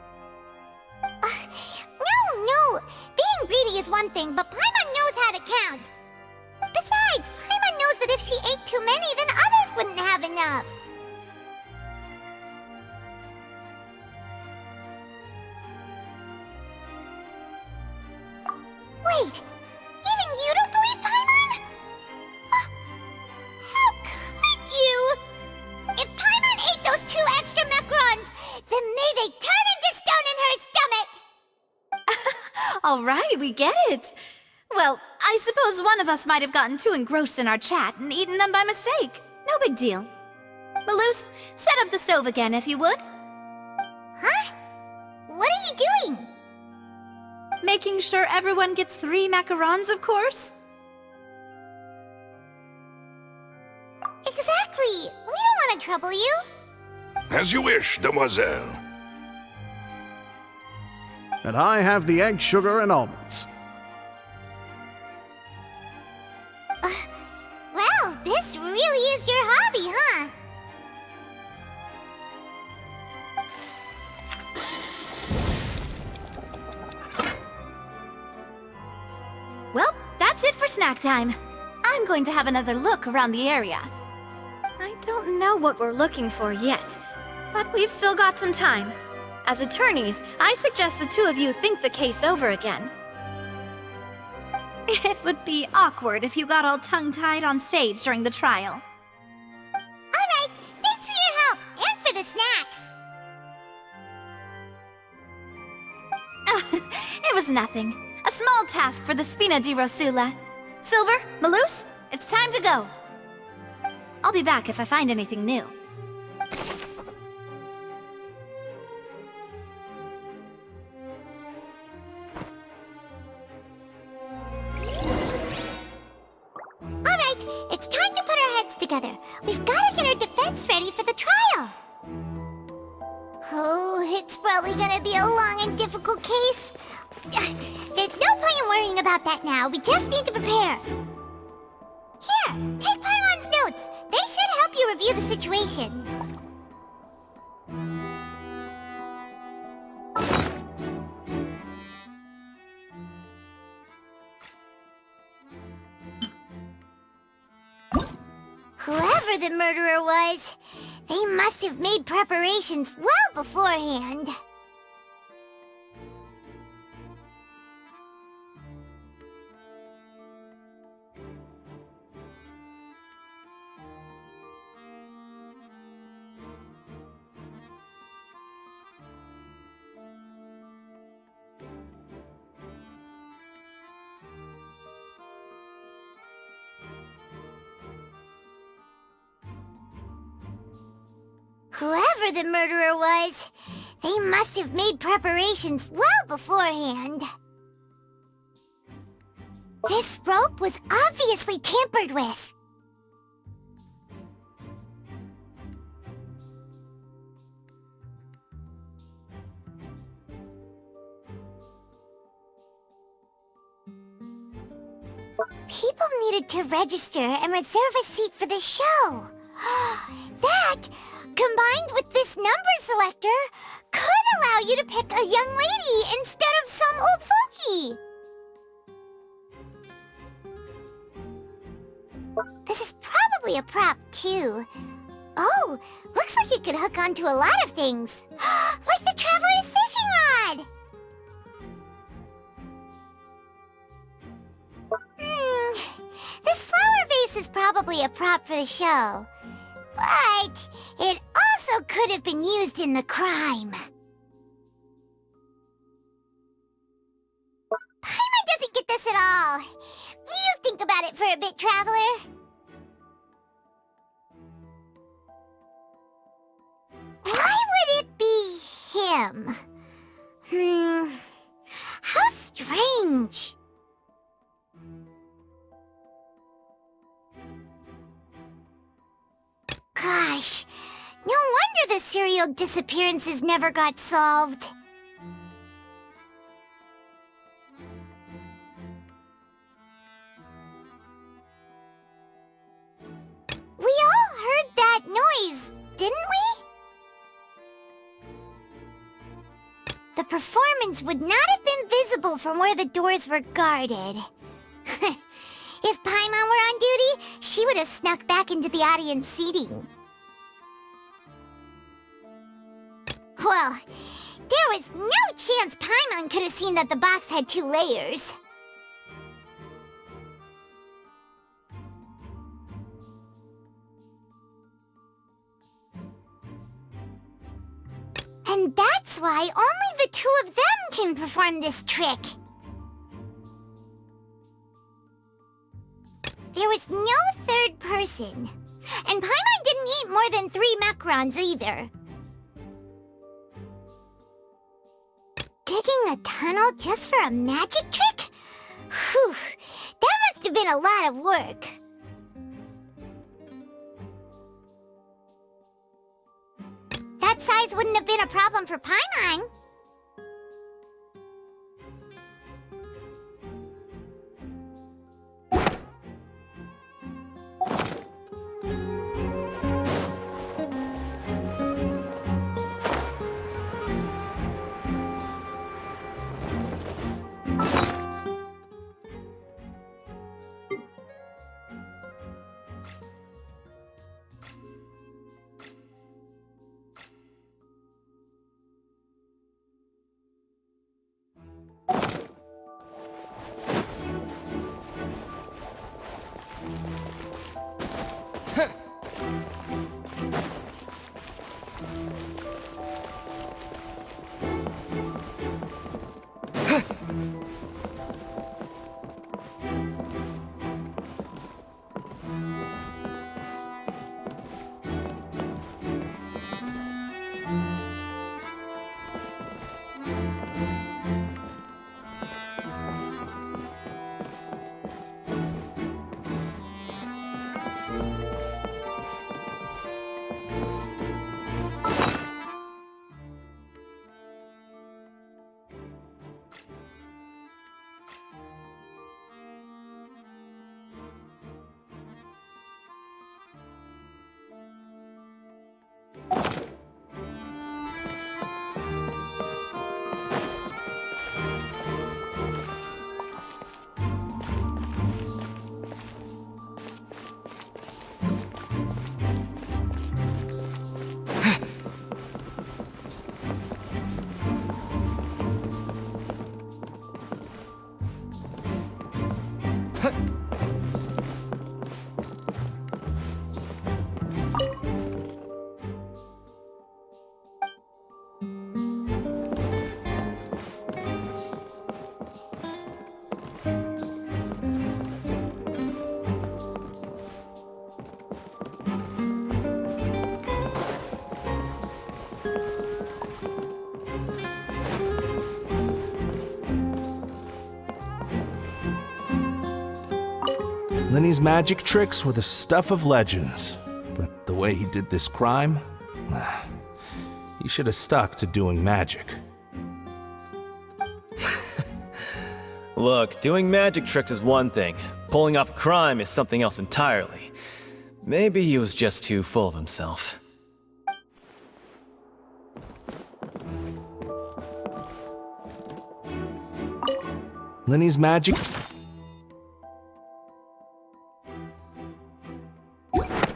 No! Being greedy is one thing, but Paimon knows how to count. Besides, Paimon knows that if she ate too many, then others wouldn't have enough. Wait! Even you don't believe Paimon? How could you? If Paimon ate those 2 extra macarons, then may they turn into stone in her stomach! All right, we get it. Well, I suppose one of us might have gotten too engrossed in our chat and eaten them by mistake. No big deal. Malus, set up the stove again, if you would. Huh? What are you doing? Making sure everyone gets 3 macarons, of course. Exactly. We don't want to trouble you. As you wish, demoiselle. And I have the egg, sugar, and almonds. Well, this really is your hobby, huh? Well, that's it for snack time. I'm going to have another look around the area. I don't know what we're looking for yet, but we've still got some time. As attorneys, I suggest the 2 of you think the case over again. It would be awkward if you got all tongue-tied on stage during the trial. All right, thanks for your help and for the snacks. It was nothing. A small task for the Spina di Rosula. Silver, Malus, it's time to go. I'll be back if I find anything new. Alright, it's time to put our heads together. We've got to get our defense ready for the trial. Oh, it's probably gonna be a long and difficult case. There's no point in worrying about that now. We just need to prepare. Here, take Paimon's notes. They should help you review the situation. Whoever the murderer was, they must have made preparations well beforehand. Whoever the murderer was, they must have made preparations well beforehand. This rope was obviously tampered with. People needed to register and reserve a seat for the show. That, combined with this number selector, could allow you to pick a young lady instead of some old fogey. This is probably a prop, too. Oh, looks like it could hook onto a lot of things. Like the Traveler's fishing rod! This flower vase is probably a prop for the show. But it also could have been used in the crime. Paimon doesn't get this at all. You think about it for a bit, Traveler. Why would it be him? How strange. Gosh, no wonder the serial disappearances never got solved. We all heard that noise, didn't we? The performance would not have been visible from where the doors were guarded. If Paimon were on duty, she would have snuck back into the audience seating. Well, there was no chance Paimon could have seen that the box had 2 layers. And that's why only the 2 of them can perform this trick. There was no third person. And Paimon didn't eat more than 3 macarons either. Digging a tunnel just for a magic trick? Whew, that must have been a lot of work. That size wouldn't have been a problem for Paimon. Lenny's magic tricks were the stuff of legends, but the way he did this crime, he should have stuck to doing magic. Look, doing magic tricks is one thing. Pulling off a crime is something else entirely. Maybe he was just too full of himself. Lenny's magic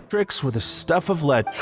tricks were the stuff of legends.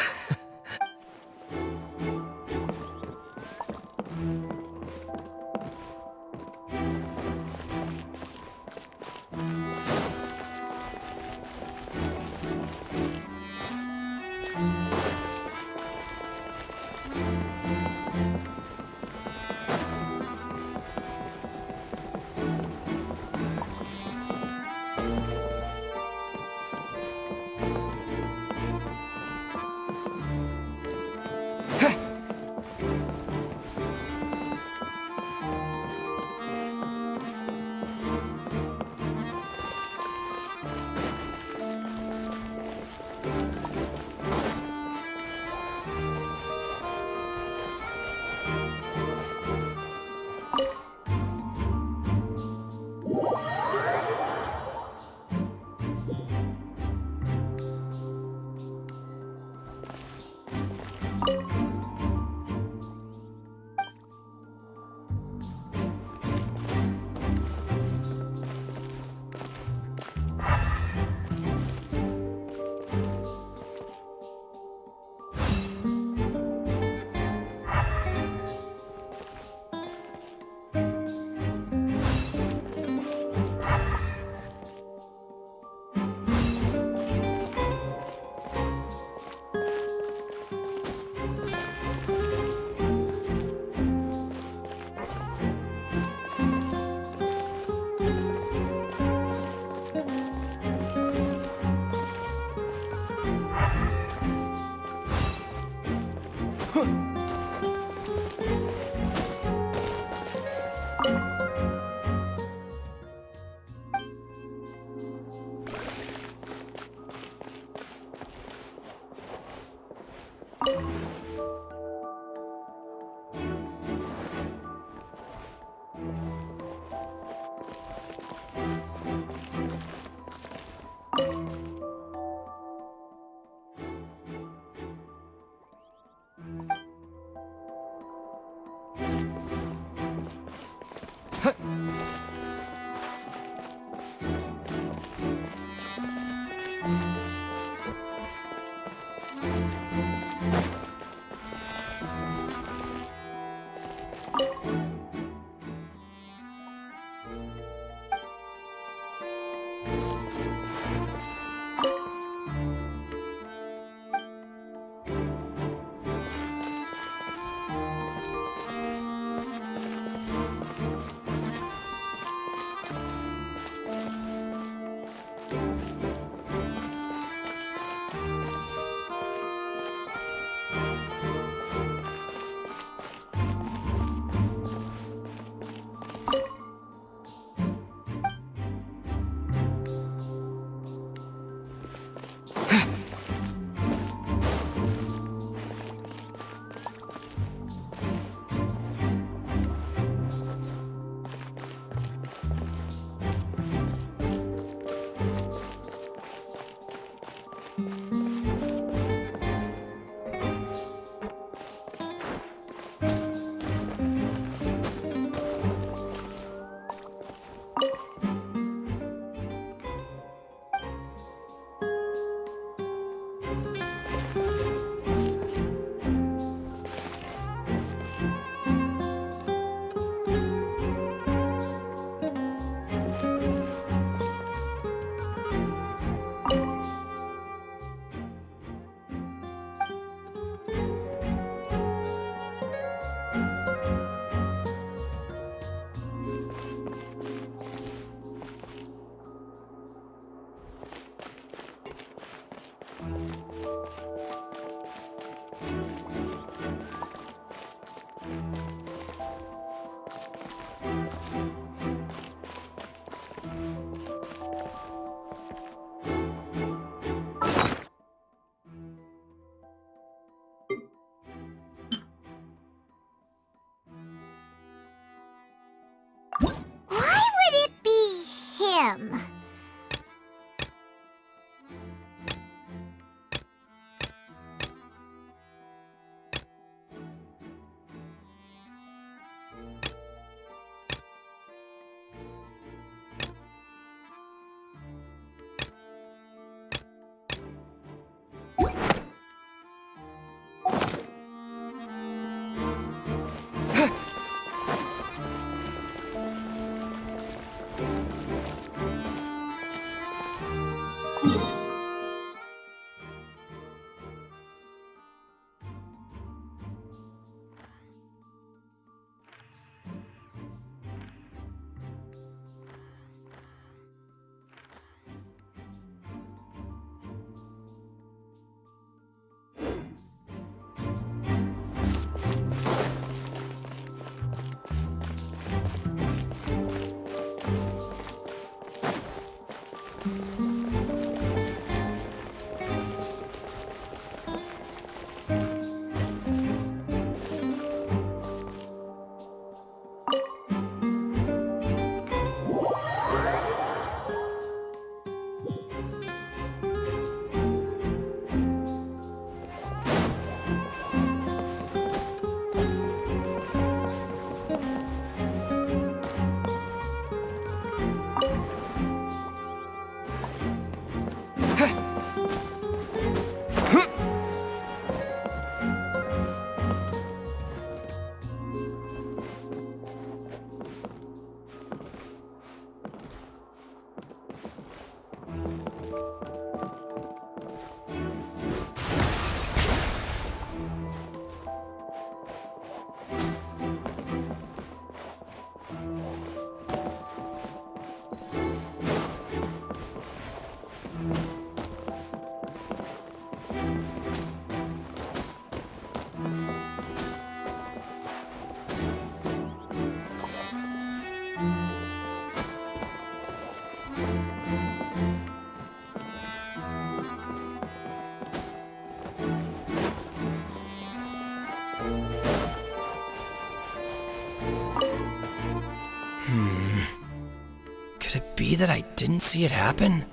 him. Could it be that I didn't see it happen?